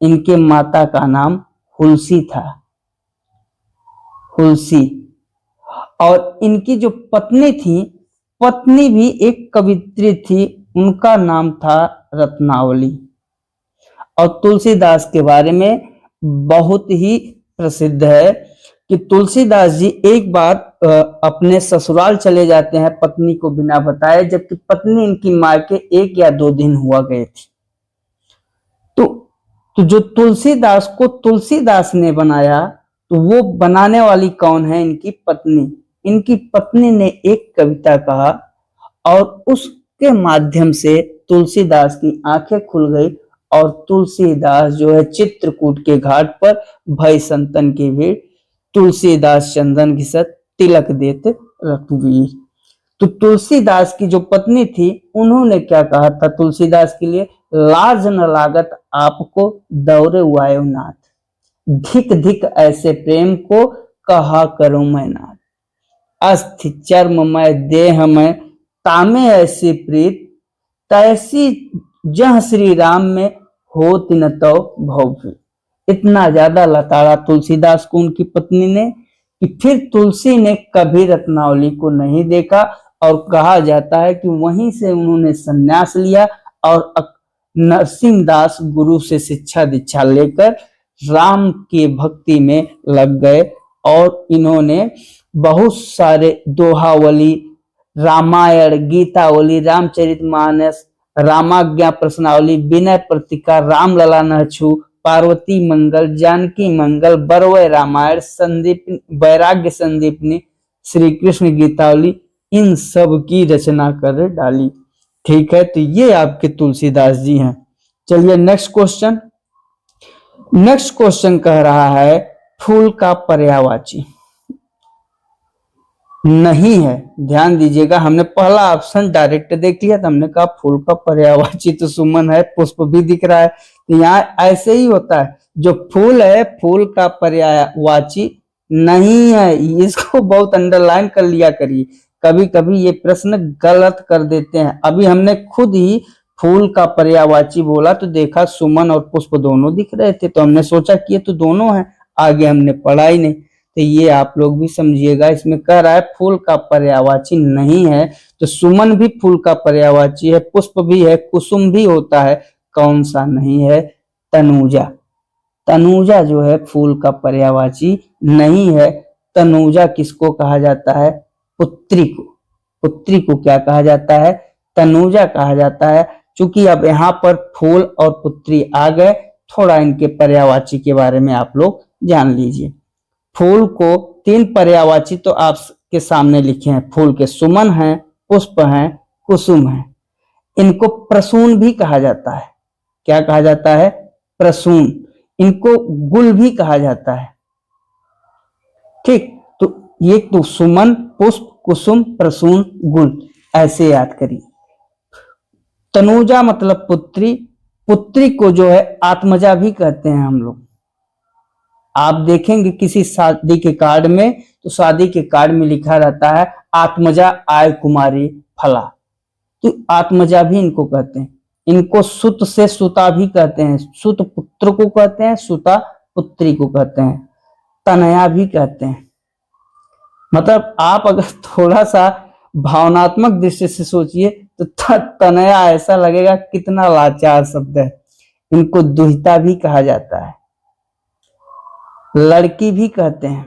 इनके माता का नाम हुलसी था, हुलसी। और इनकी जो पत्नी थी, पत्नी भी एक कवित्री थी, उनका नाम था रत्नावली। और तुलसीदास के बारे में बहुत ही प्रसिद्ध है कि तुलसीदास जी एक बार अपने ससुराल चले जाते हैं पत्नी को बिना बताए, जबकि पत्नी इनकी मायके 1 या 2 दिन हुआ गए थे। तो जो तुलसीदास को तुलसीदास ने बनाया, तो वो बनाने वाली कौन है? इनकी पत्नी। इनकी पत्नी ने एक कविता कहा और उसके माध्यम से तुलसीदास की आंखें खुल गई, और तुलसीदास जो है चित्रकूट के घाट पर भय संतन की भीड़, तुलसीदास चंदन घिसत तिलक देत रघुवीर। तो तुलसीदास की जो पत्नी थी, उन्होंने क्या कहा था तुलसीदास के लिए? लाज न लागत आपको दौरे वायु नाथ, धिक धिक ऐसे प्रेम को कहा करूं मैं नाथ। अस्थि चर्म में देह में तामे ऐसी प्रीत, तैसी जह श्री राम में होत न तो भव। इतना ज्यादा लताड़ा तुलसीदास को उनकी पत्नी ने कि फिर तुलसी ने कभी रत्नावली को नहीं देखा, और कहा जाता है कि वहीं से उन्होंने संन्यास लिया और नरसिंह दास गुरु से शिक्षा दीक्षा लेकर राम की भक्ति में लग गए। और इन्होंने बहुत सारे दोहावली, रामायण, गीतावली, रामचरितमानस, रामाज्ञा प्रश्नावली, विनय प्रतिका, रामलला नहछु, पार्वती मंगल, जानकी मंगल, बरवय रामायण, संदीप वैराग्य संदीपनी, श्री कृष्ण गीतावली, इन सब की रचना कर डाली। ठीक है, तो ये आपके तुलसीदास जी हैं। चलिए नेक्स्ट क्वेश्चन कह रहा है फूल का पर्यायवाची नहीं है। ध्यान दीजिएगा, हमने पहला ऑप्शन डायरेक्ट देख लिया, तो हमने कहा फूल का पर्यायवाची तो सुमन है, पुष्प भी दिख रहा है। तो यहाँ ऐसे ही होता है, जो फूल है फूल का पर्यायवाची नहीं है। इसको बहुत अंडरलाइन कर लिया करिए, कभी कभी ये प्रश्न गलत कर देते हैं। अभी हमने खुद ही फूल का पर्यायवाची बोला तो देखा सुमन और पुष्प दोनों दिख रहे थे, तो हमने सोचा कि ये तो दोनों हैं, आगे हमने पढ़ा ही नहीं। तो ये आप लोग भी समझिएगा, इसमें कह रहा है फूल का पर्यायवाची नहीं है, तो सुमन भी फूल का पर्यायवाची है, पुष्प भी है, कुसुम भी होता है, कौन सा नहीं है? तनुजा। तनुजा जो है फूल का पर्यायवाची नहीं है। तनुजा किसको कहा जाता है? पुत्री को। पुत्री को क्या कहा जाता है? तनुजा कहा जाता है। चूंकि अब यहाँ पर फूल और पुत्री आ गए, थोड़ा इनके पर्यायवाची के बारे में आप लोग जान लीजिए। फूल को 3 पर्यायवाची तो आपके सामने लिखे हैं। फूल के सुमन हैं, पुष्प हैं, कुसुम हैं। इनको प्रसून भी कहा जाता है। क्या कहा जाता है? प्रसून। इनको गुल भी कहा जाता है। ठीक, तो ये तो सुमन, पुष्प, कुसुम, प्रसून, गुल, ऐसे याद करिए। तनुजा मतलब पुत्री। पुत्री को जो है आत्मजा भी कहते हैं हम लोग। आप देखेंगे किसी शादी के कार्ड में, तो शादी के कार्ड में लिखा रहता है आत्मजा आय कुमारी फला, तो आत्मजा भी इनको कहते हैं। इनको सुत से सुता भी कहते हैं। सुत पुत्र को कहते हैं, सुता पुत्री को कहते हैं, तनया भी कहते हैं। मतलब आप अगर थोड़ा सा भावनात्मक दृष्टि से सोचिए तो तनया ऐसा लगेगा कितना लाचार शब्द है। इनको दुहिता भी कहा जाता है, लड़की भी कहते हैं।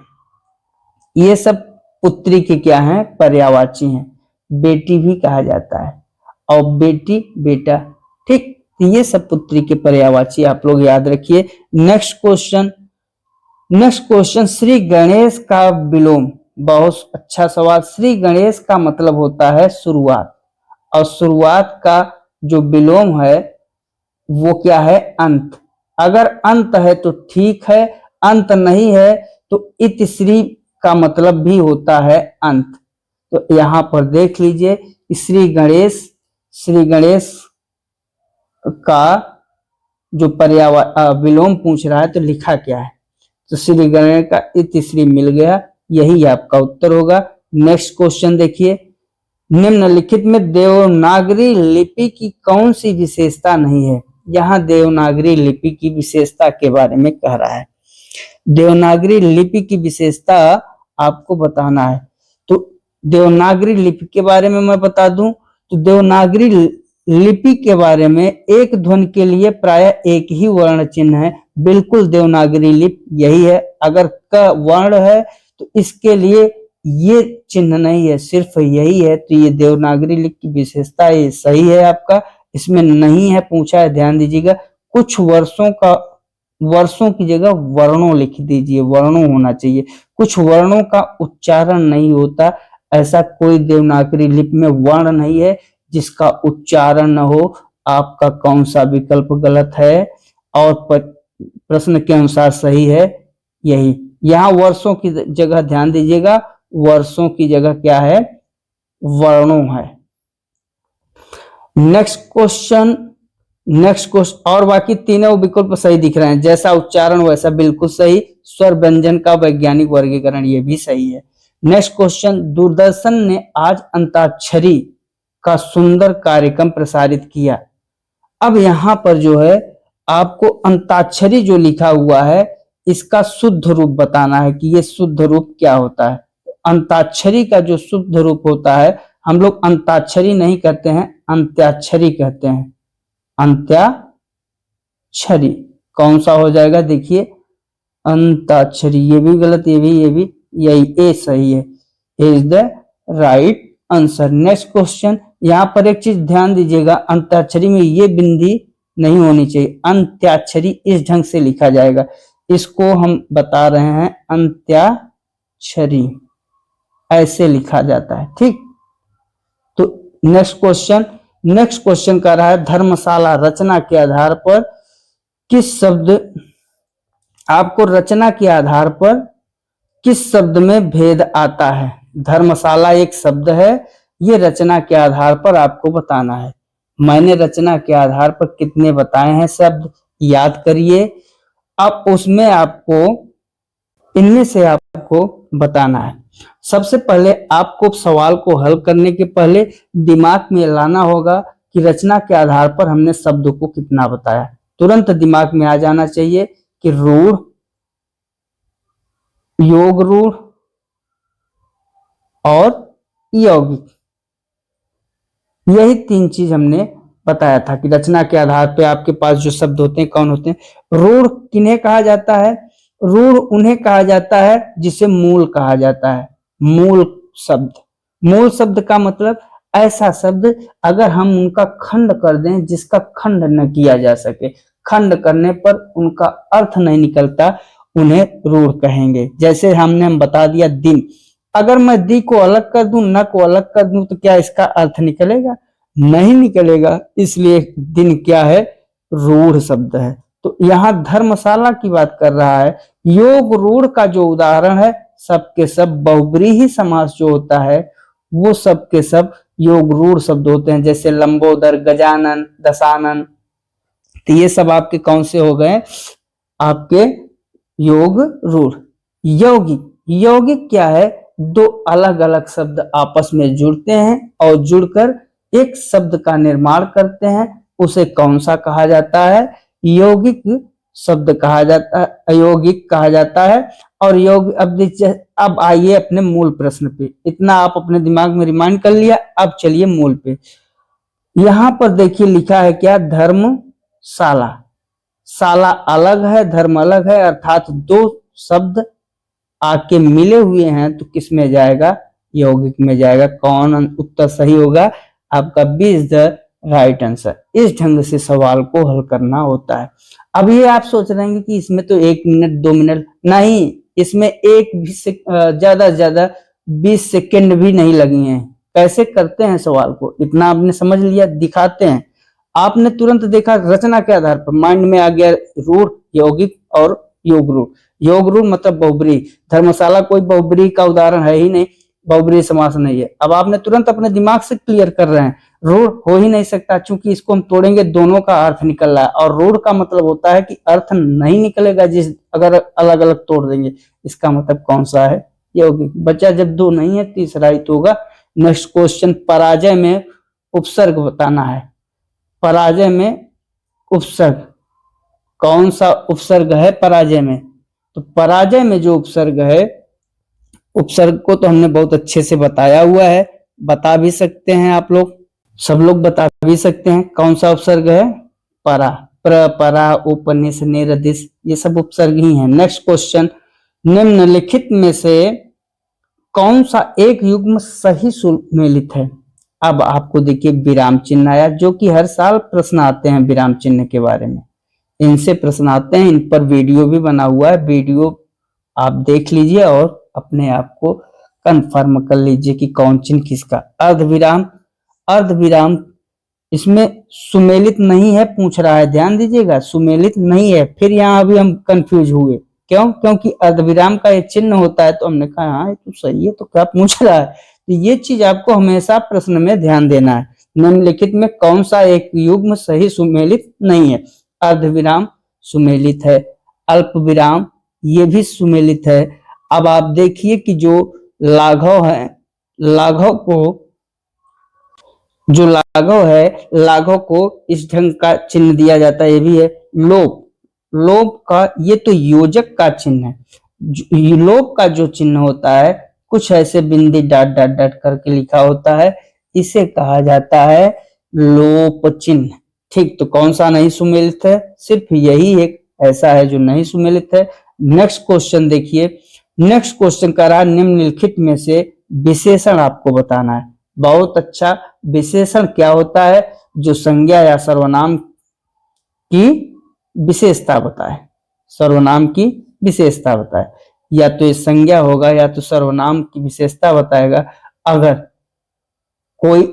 ये सब पुत्री के क्या हैं? पर्यायवाची हैं। बेटी भी कहा जाता है, और बेटी बेटा। ठीक, तो ये सब पुत्री के पर्यायवाची आप लोग याद रखिए। नेक्स्ट क्वेश्चन, श्री गणेश का विलोम। बहुत अच्छा सवाल। श्री गणेश का मतलब होता है शुरुआत, और शुरुआत का जो विलोम है वो क्या है? अंत। अगर अंत है तो ठीक है, अंत नहीं है तो इतिश्री का मतलब भी होता है अंत। तो यहां पर देख लीजिए श्री गणेश का जो विलोम पूछ रहा है तो लिखा क्या है? तो श्री गणेश का इतिश्री मिल गया, यही आपका उत्तर होगा। नेक्स्ट क्वेश्चन देखिए, निम्नलिखित में देवनागरी लिपि की कौन सी विशेषता नहीं है? यहाँ देवनागरी लिपि की विशेषता के बारे में कह रहा है। देवनागरी लिपि की विशेषता आपको बताना है। तो देवनागरी लिपि के बारे में मैं बता दूं तो देवनागरी लिपि के बारे में एक ध्वनि के लिए प्राय एक ही वर्ण चिन्ह है। बिल्कुल देवनागरी लिपि यही है। अगर क वर्ण है तो इसके लिए ये चिन्ह नहीं है, सिर्फ यही है। तो ये देवनागरी लिपि की विशेषता ये सही है आपका, इसमें नहीं है पूछा है, ध्यान दीजिएगा। कुछ वर्षों की जगह वर्णों लिख दीजिए, वर्णों होना चाहिए। कुछ वर्णों का उच्चारण नहीं होता, ऐसा कोई देवनागरी लिपि में वर्ण नहीं है जिसका उच्चारण न हो। आपका कौन सा विकल्प गलत है और प्रश्न के अनुसार सही है? यही। यहाँ वर्षों की जगह ध्यान दीजिएगा, वर्षों की जगह क्या है? वर्णों है। नेक्स्ट क्वेश्चन, और बाकी तीनों विकल्प सही दिख रहे हैं। जैसा उच्चारण वैसा बिल्कुल सही। स्वर व्यंजन का वैज्ञानिक वर्गीकरण ये भी सही है। नेक्स्ट क्वेश्चन, दूरदर्शन ने आज अंताक्षरी का सुंदर कार्यक्रम प्रसारित किया। अब यहाँ पर जो है आपको अंताक्षरी जो लिखा हुआ है इसका शुद्ध रूप बताना है कि ये शुद्ध रूप क्या होता है। अंताक्षरी का जो शुद्ध रूप होता है, हम लोग अंताक्षरी नहीं कहते हैं, अंत्याक्षरी कहते हैं। अंत्याक्षरी कौन सा हो जाएगा? देखिए अंताक्षरी, ये भी गलत, ये भी, यही ए सही है। A is the right answer. Next question, यहाँ पर एक चीज ध्यान दीजिएगा, अंत्याक्षरी में ये बिंदी नहीं होनी चाहिए। अंत्याक्षरी इस ढंग से लिखा जाएगा, इसको हम बता रहे हैं अंत्याक्षरी, ऐसे लिखा जाता है। ठीक, तो नेक्स्ट क्वेश्चन कह रहा है धर्मशाला रचना के आधार पर किस शब्द, आपको रचना के आधार पर किस शब्द में भेद आता है? धर्मशाला एक शब्द है, ये रचना के आधार पर आपको बताना है। मैंने रचना के आधार पर कितने बताए हैं शब्द, याद करिए। अब उसमें आपको इनमें से आपको बताना है। सबसे पहले आपको सवाल को हल करने के पहले दिमाग में लाना होगा कि रचना के आधार पर हमने शब्द को कितना बताया। तुरंत दिमाग में आ जाना चाहिए कि रूढ़, योग रूढ़ और यौगिक, यही 3 चीज हमने बताया था कि रचना के आधार पे आपके पास जो शब्द होते हैं कौन होते हैं। रूढ़ किन्हें कहा जाता है? रूढ़ उन्हें कहा जाता है जिसे मूल कहा जाता है। मूल शब्द, मूल शब्द का मतलब ऐसा शब्द अगर हम उनका खंड कर दें जिसका खंड न किया जा सके, खंड करने पर उनका अर्थ नहीं निकलता, उन्हें रूढ़ कहेंगे। जैसे हम बता दिया दिन, अगर मैं दी को अलग कर दूं, न को अलग कर दूं, तो क्या इसका अर्थ निकलेगा? नहीं निकलेगा। इसलिए दिन क्या है? रूढ़ शब्द है। तो यहाँ धर्मशाला की बात कर रहा है। योग रूढ़ का जो उदाहरण है, सबके सब बहुब्रीहि समास जो होता है वो सब के सब योग रूढ़ शब्द होते हैं। जैसे लंबोदर, गजानन, दशानन, तो ये सब आपके कौन से हो गए? आपके योग रूढ़। यौगिक, यौगिक क्या है? दो अलग अलग शब्द आपस में जुड़ते हैं और जुड़कर एक शब्द का निर्माण करते हैं, उसे कौन सा कहा जाता है? यौगिक शब्द कहा जाता है, अयौगिक कहा जाता है। और योग, अब आइए अपने मूल प्रश्न पे। इतना आप अपने दिमाग में रिमाइंड कर लिया, अब चलिए मूल पे। यहां पर देखिए लिखा है क्या? धर्मशाला। शाला अलग है, धर्म अलग है, अर्थात दो शब्द आके मिले हुए हैं, तो किस में जाएगा? यौगिक में जाएगा। कौन उत्तर सही होगा? आपका B is the right answer. इस ढंग से सवाल को हल करना होता है। अब ये आप सोच रहे हैं कि इसमें तो 1 मिनट 2 मिनट नहीं, इसमें एक भी से ज्यादा से ज्यादा 20 सेकेंड भी नहीं लगी हैं। कैसे करते हैं सवाल को, इतना आपने समझ लिया, दिखाते हैं। आपने तुरंत देखा रचना के आधार पर माइंड में आ गया रूढ़, यौगिक और योग रूढ़। योग रूढ़ मतलब बहुब्रीहि। धर्मशाला कोई बहुब्रीहि का उदाहरण है ही नहीं, बहुब्रीहि समास नहीं है। अब आपने तुरंत अपने दिमाग से क्लियर कर रहे हैं, रूढ़ हो ही नहीं सकता, क्योंकि इसको हम तोड़ेंगे दोनों का अर्थ निकल रहा है, और रूढ़ का मतलब होता है कि अर्थ नहीं निकलेगा जिस अगर अलग अलग तोड़ देंगे। इसका मतलब कौन सा है? यौगिक। बच्चा जब दो नहीं है, तीसरा ही तो होगा। नेक्स्ट क्वेश्चन, पराजय में उपसर्ग बताना है। पराजय में उपसर्ग, कौन सा उपसर्ग है पराजय में? तो पराजय में जो उपसर्ग है, उपसर्ग को तो हमने बहुत अच्छे से बताया हुआ है, बता भी सकते हैं आप लोग, सब लोग बता भी सकते हैं। कौन सा उपसर्ग है? परा, प्र, परा, उपनिष, निरदिश, ये सब उपसर्ग ही हैं। नेक्स्ट क्वेश्चन, निम्नलिखित में से कौन सा एक युग्म सही सुमेलित है? अब आपको देखिए विराम चिन्ह आया, जो कि हर साल प्रश्न आते हैं विराम चिन्ह के बारे में, इनसे प्रश्न आते हैं। इन पर वीडियो भी बना हुआ है, वीडियो आप देख लीजिए और अपने आप को कंफर्म कर लीजिए कि कौन चिन्ह किसका। अर्धविराम, अर्धविराम इसमें सुमेलित नहीं है, पूछ रहा है, ध्यान दीजिएगा, सुमेलित नहीं है। फिर यहाँ अभी हम कंफ्यूज हुए, क्यों? क्योंकि अर्धविराम का एक चिन्ह होता है, तो हमने कहा हाँ ये तो सही है, तो क्या पूछ रहा है? तो ये चीज आपको हमेशा प्रश्न में ध्यान देना है। निम्नलिखित में कौन सा एक युग्म सही सुमेलित नहीं है? अर्धविराम सुमेलित है, अल्प विराम ये भी सुमेलित है। अब आप देखिए कि जो लाघव है, लाघव को, जो लाघव है, लाघव को इस ढंग का चिन्ह दिया जाता है, ये भी है। लोप, लोप का ये तो योजक का चिन्ह है। लोप का जो चिन्ह होता है, कुछ ऐसे बिंदी डॉट डॉट डॉट करके लिखा होता है, इसे कहा जाता है लोप चिन्ह। ठीक, तो कौन सा नहीं सुमेलित है? सिर्फ यही एक ऐसा है जो नहीं सुमेलित है। नेक्स्ट क्वेश्चन देखिए, नेक्स्ट क्वेश्चन कह रहा है निम्नलिखित में से विशेषण आपको बताना है। बहुत अच्छा, विशेषण क्या होता है? जो संज्ञा या सर्वनाम की विशेषता बताए, सर्वनाम की विशेषता बताए, या तो ये संज्ञा होगा या तो सर्वनाम की विशेषता बताएगा। अगर कोई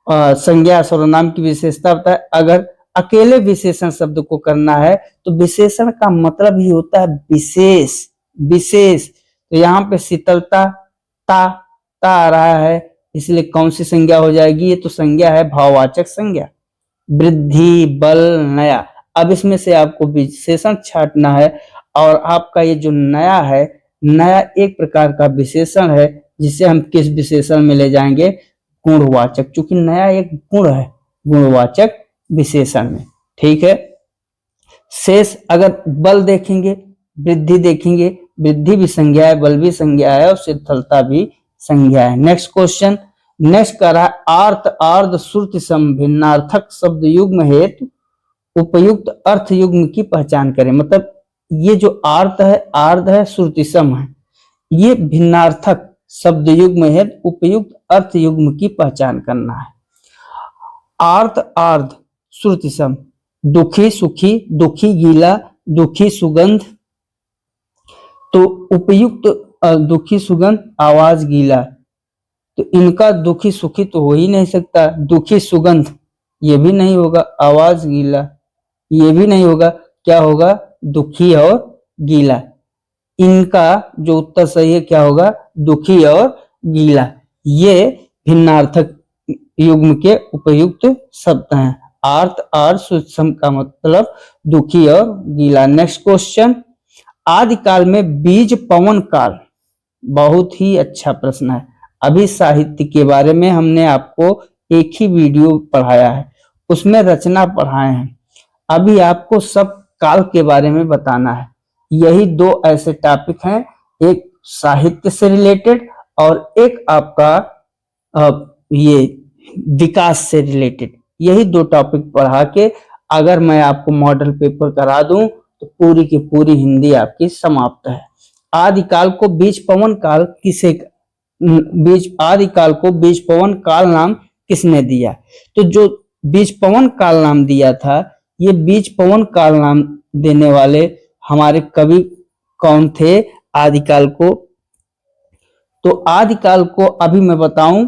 संज्ञा सर्वनाम की विशेषता बताए, अगर अकेले विशेषण शब्द को करना है तो विशेषण का मतलब ही होता है विशेष, विशेष। तो यहाँ पे शीतलता, ता ता आ रहा है, इसलिए कौन सी संज्ञा हो जाएगी? ये तो संज्ञा है, भाववाचक संज्ञा। वृद्धि, बल, नया, अब इसमें से आपको विशेषण छांटना है, और आपका ये जो नया है, नया एक प्रकार का विशेषण है, जिसे हम किस विशेषण में ले जाएंगे? गुणवाचक, क्योंकि नया एक गुण है, गुणवाचक विशेषण में। ठीक है। शेष, अगर बल देखेंगे, वृद्धि देखेंगे, वृद्धि भी संज्ञा है, बल भी संज्ञा है, और शीतलता भी संज्ञा है। नेक्स्ट क्वेश्चन, नेक्स्ट कह रहा है आर्त आर्ध श्रुति सम भिन्नार्थक शब्द युग्म हेतु उपयुक्त अर्थ युग्म की पहचान करें। मतलब ये जो आर्त है, आर्ध है, श्रुतिसम है, ये भिन्नार्थक शब्द युग्म है, उपयुक्त अर्थ युग्म की पहचान करना है। आर्त आर्ध श्रुतिसम, दुखी सुखी, दुखी गीला, दुखी सुगंध, तो उपयुक्त दुखी सुगंध, आवाज गीला, तो इनका दुखी सुखी तो हो ही नहीं सकता। दुखी सुगंध ये भी नहीं होगा, आवाज गीला ये भी नहीं होगा, क्या होगा? दुखी और गीला। इनका जो उत्तर सही है क्या होगा? दुखी और गीला। ये भिन्नार्थक युग्म के उपयुक्त शब्द हैं। आर्त आर्ध सुसम का मतलब दुखी और गीला। नेक्स्ट क्वेश्चन, आदिकाल में बीज पवन काल, बहुत ही अच्छा प्रश्न है। अभी साहित्य के बारे में हमने आपको एक ही वीडियो पढ़ाया है, उसमें रचना पढ़ाए हैं। अभी आपको सब काल के बारे में बताना है। यही दो ऐसे टॉपिक हैं, एक साहित्य से रिलेटेड और एक आपका ये विकास से रिलेटेड। यही दो टॉपिक पढ़ा के अगर मैं आपको मॉडल पेपर करा दूं तो पूरी की पूरी हिंदी आपकी समाप्त है। आदिकाल को बीज पवन काल आदिकाल को बीज पवन काल नाम किसने दिया? तो जो बीज पवन काल नाम दिया था, ये बीज पवन काल नाम देने वाले हमारे कवि कौन थे आदिकाल को? तो आदिकाल को अभी मैं बताऊं,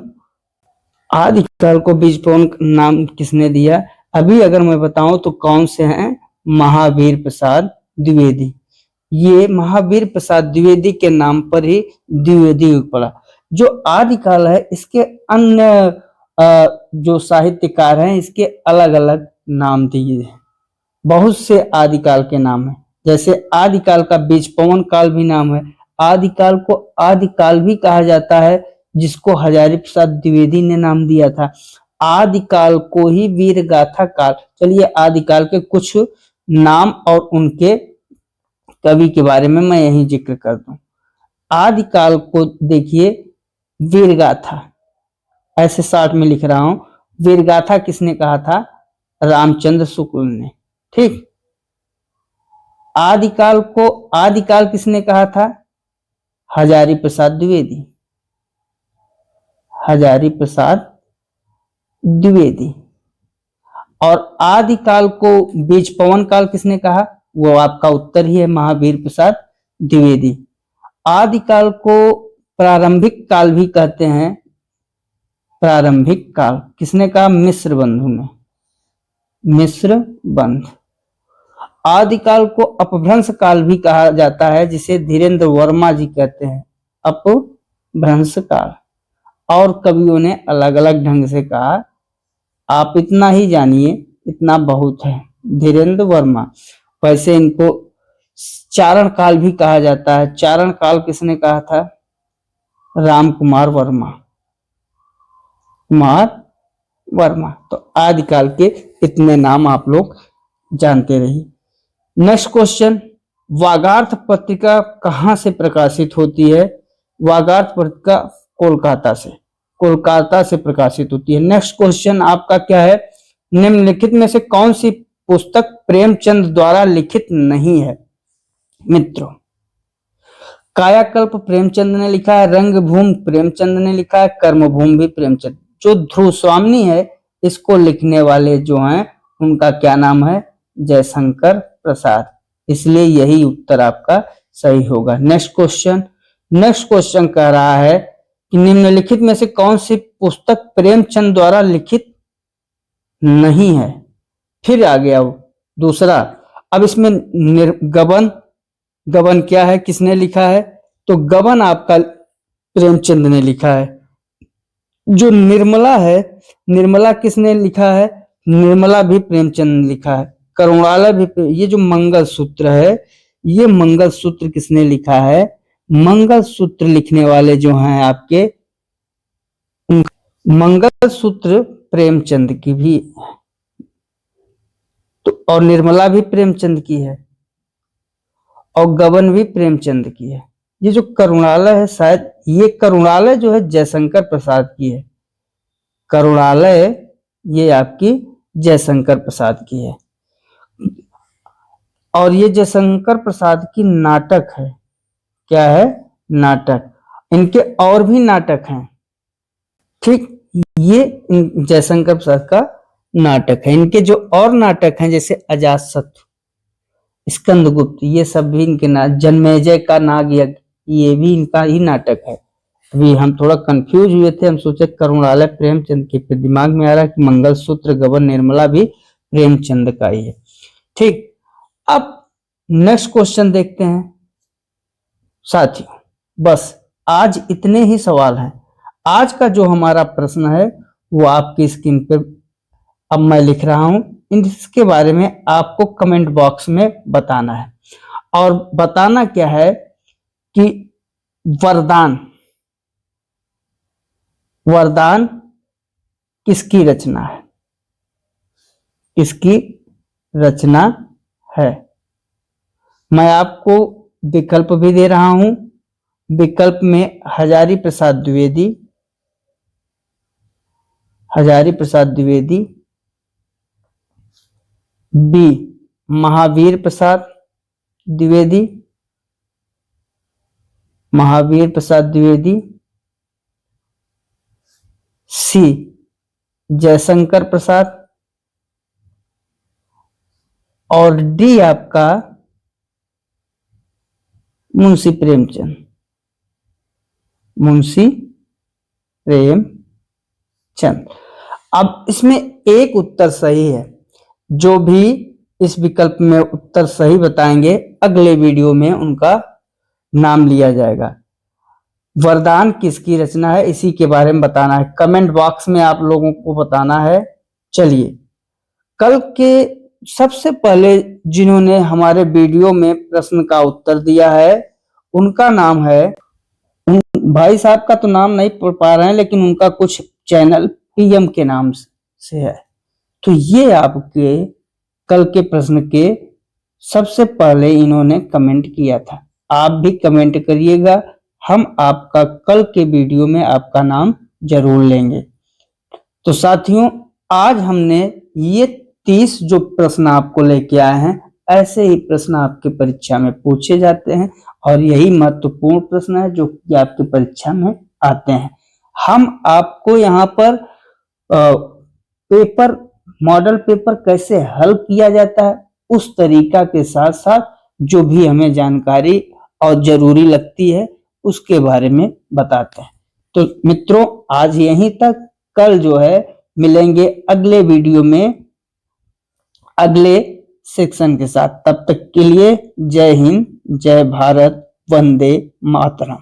आदिकाल को बीज पवन नाम किसने दिया? अभी अगर मैं बताऊं तो कौन से हैं? महावीर प्रसाद द्विवेदी। ये महावीर प्रसाद द्विवेदी के नाम पर ही द्विवेदी युग पड़ा। जो आदिकाल है, इसके अन्य जो साहित्यकार हैं, इसके अलग अलग नाम दिए हैं। बहुत से आदिकाल के नाम है, जैसे आदिकाल का बीज पवन काल भी नाम है। आदिकाल को आदिकाल भी कहा जाता है, जिसको हजारी प्रसाद द्विवेदी ने नाम दिया था। आदिकाल को ही वीर गाथा काल। चलिए आदिकाल के कुछ नाम और उनके कवि के बारे में मैं यही जिक्र कर दूं। आदिकाल को देखिए, वीरगाथा, ऐसे शॉर्ट में लिख रहा हूं। वीरगाथा किसने कहा था? रामचंद्र शुक्ल ने। ठीक। आदिकाल को आदिकाल किसने कहा था? हजारी प्रसाद द्विवेदी। हजारी प्रसाद द्विवेदी। और आदिकाल को बीज पवन काल किसने कहा? वो आपका उत्तर ही है, महावीर प्रसाद द्विवेदी। आदिकाल को प्रारंभिक काल भी कहते हैं। प्रारंभिक काल किसने कहा? मिश्र बंधु ने। मिश्र बंधु। आदिकाल को अपभ्रंश काल भी कहा जाता है, जिसे धीरेन्द्र वर्मा जी कहते हैं, अपभ्रंश काल। और कवियों ने अलग अलग ढंग से कहा, आप इतना ही जानिए, इतना बहुत है। धीरेन्द्र वर्मा। वैसे इनको चारण काल भी कहा जाता है। चारण काल किसने कहा था? राम कुमार वर्मा। कुमार वर्मा। तो आदिकाल के इतने नाम आप लोग जानते रहिए। नेक्स्ट क्वेश्चन, वागार्थ पत्रिका कहां से प्रकाशित होती है? वागार्थ पत्रिका कोलकाता से प्रकाशित होती है। नेक्स्ट क्वेश्चन आपका क्या है? निम्नलिखित में से कौन सी पुस्तक प्रेमचंद द्वारा लिखित नहीं है? मित्रों, कायाकल्प प्रेमचंद ने लिखा है, रंगभूमि प्रेमचंद ने लिखा है, कर्मभूमि भी प्रेमचंद। जो ध्रुव स्वामी है, इसको लिखने वाले जो हैं उनका क्या नाम है? जयशंकर प्रसाद। इसलिए यही उत्तर आपका सही होगा। नेक्स्ट क्वेश्चन कह रहा है कि निम्नलिखित में से कौन सी पुस्तक प्रेमचंद द्वारा लिखित नहीं है? फिर आ गया वो दूसरा। अब इसमें गबन क्या है, किसने लिखा है? तो गबन आपका प्रेमचंद ने लिखा है। जो निर्मला है, निर्मला किसने लिखा है? निर्मला भी प्रेमचंद ने लिखा है। करुणालय भी। ये जो मंगलसूत्र है, ये मंगलसूत्र किसने लिखा है? मंगलसूत्र लिखने वाले जो हैं आपके, मंगलसूत्र प्रेमचंद की भी तो, और निर्मला भी प्रेमचंद की है, और गबन भी प्रेमचंद की है। ये जो करुणालय है, शायद ये करुणालय जो है जयशंकर प्रसाद की है। करुणालय ये आपकी जयशंकर प्रसाद की है। और ये जयशंकर प्रसाद की नाटक है। क्या है? नाटक। इनके और भी नाटक हैं, ठीक। ये जयशंकर प्रसाद का नाटक है। इनके जो और नाटक हैं जैसे अजातशत्रु, स्कंदगुप्त, ये सब भी इनके जन्मेजय का नाग यज्ञ, ये भी इनका ही नाटक है। अभी हम थोड़ा कंफ्यूज हुए थे, हम सोचे करुणालय प्रेमचंद के, फिर दिमाग में आ रहा कि मंगलसूत्र गबन निर्मला भी प्रेमचंद का ही है, ठीक। अब नेक्स्ट क्वेश्चन देखते हैं साथियों। बस आज इतने ही सवाल हैं। आज का जो हमारा प्रश्न है वो आपकी स्क्रीन पर अब मैं लिख रहा हूं, इसके बारे में आपको कमेंट बॉक्स में बताना है। और बताना क्या है कि वरदान, वरदान किसकी रचना है? किसकी रचना है? मैं आपको विकल्प भी दे रहा हूं। विकल्प में हजारी प्रसाद द्विवेदी, हजारी प्रसाद द्विवेदी, बी महावीर प्रसाद द्विवेदी, महावीर प्रसाद द्विवेदी, सी जयशंकर प्रसाद, और डी आपका मुंशी प्रेमचंद, मुंशी प्रेमचंद। अब इसमें एक उत्तर सही है। जो भी इस विकल्प में उत्तर सही बताएंगे अगले वीडियो में उनका नाम लिया जाएगा। वरदान किसकी रचना है इसी के बारे में बताना है, कमेंट बॉक्स में आप लोगों को बताना है। चलिए, कल के सबसे पहले जिन्होंने हमारे वीडियो में प्रश्न का उत्तर दिया है उनका नाम है, भाई साहब का तो नाम नहीं पढ़ पा रहे हैं लेकिन उनका कुछ चैनल पीएम के नाम से है। तो ये आपके कल के प्रश्न के सबसे पहले इन्होंने कमेंट किया था। आप भी कमेंट करिएगा, हम आपका कल के वीडियो में आपका नाम जरूर लेंगे। तो साथियों, आज हमने ये 30 जो प्रश्न आपको लेके आए हैं, ऐसे ही प्रश्न आपके परीक्षा में पूछे जाते हैं और यही महत्वपूर्ण प्रश्न है जो कि आपकी परीक्षा में आते हैं। हम आपको यहाँ पर पेपर, मॉडल पेपर कैसे हल किया जाता है उस तरीका के साथ साथ जो भी हमें जानकारी और जरूरी लगती है उसके बारे में बताते हैं। तो मित्रों, आज यहीं तक। कल जो है मिलेंगे अगले वीडियो में अगले सेक्शन के साथ। तब तक के लिए जय हिंद, जय भारत, वंदे मातरम।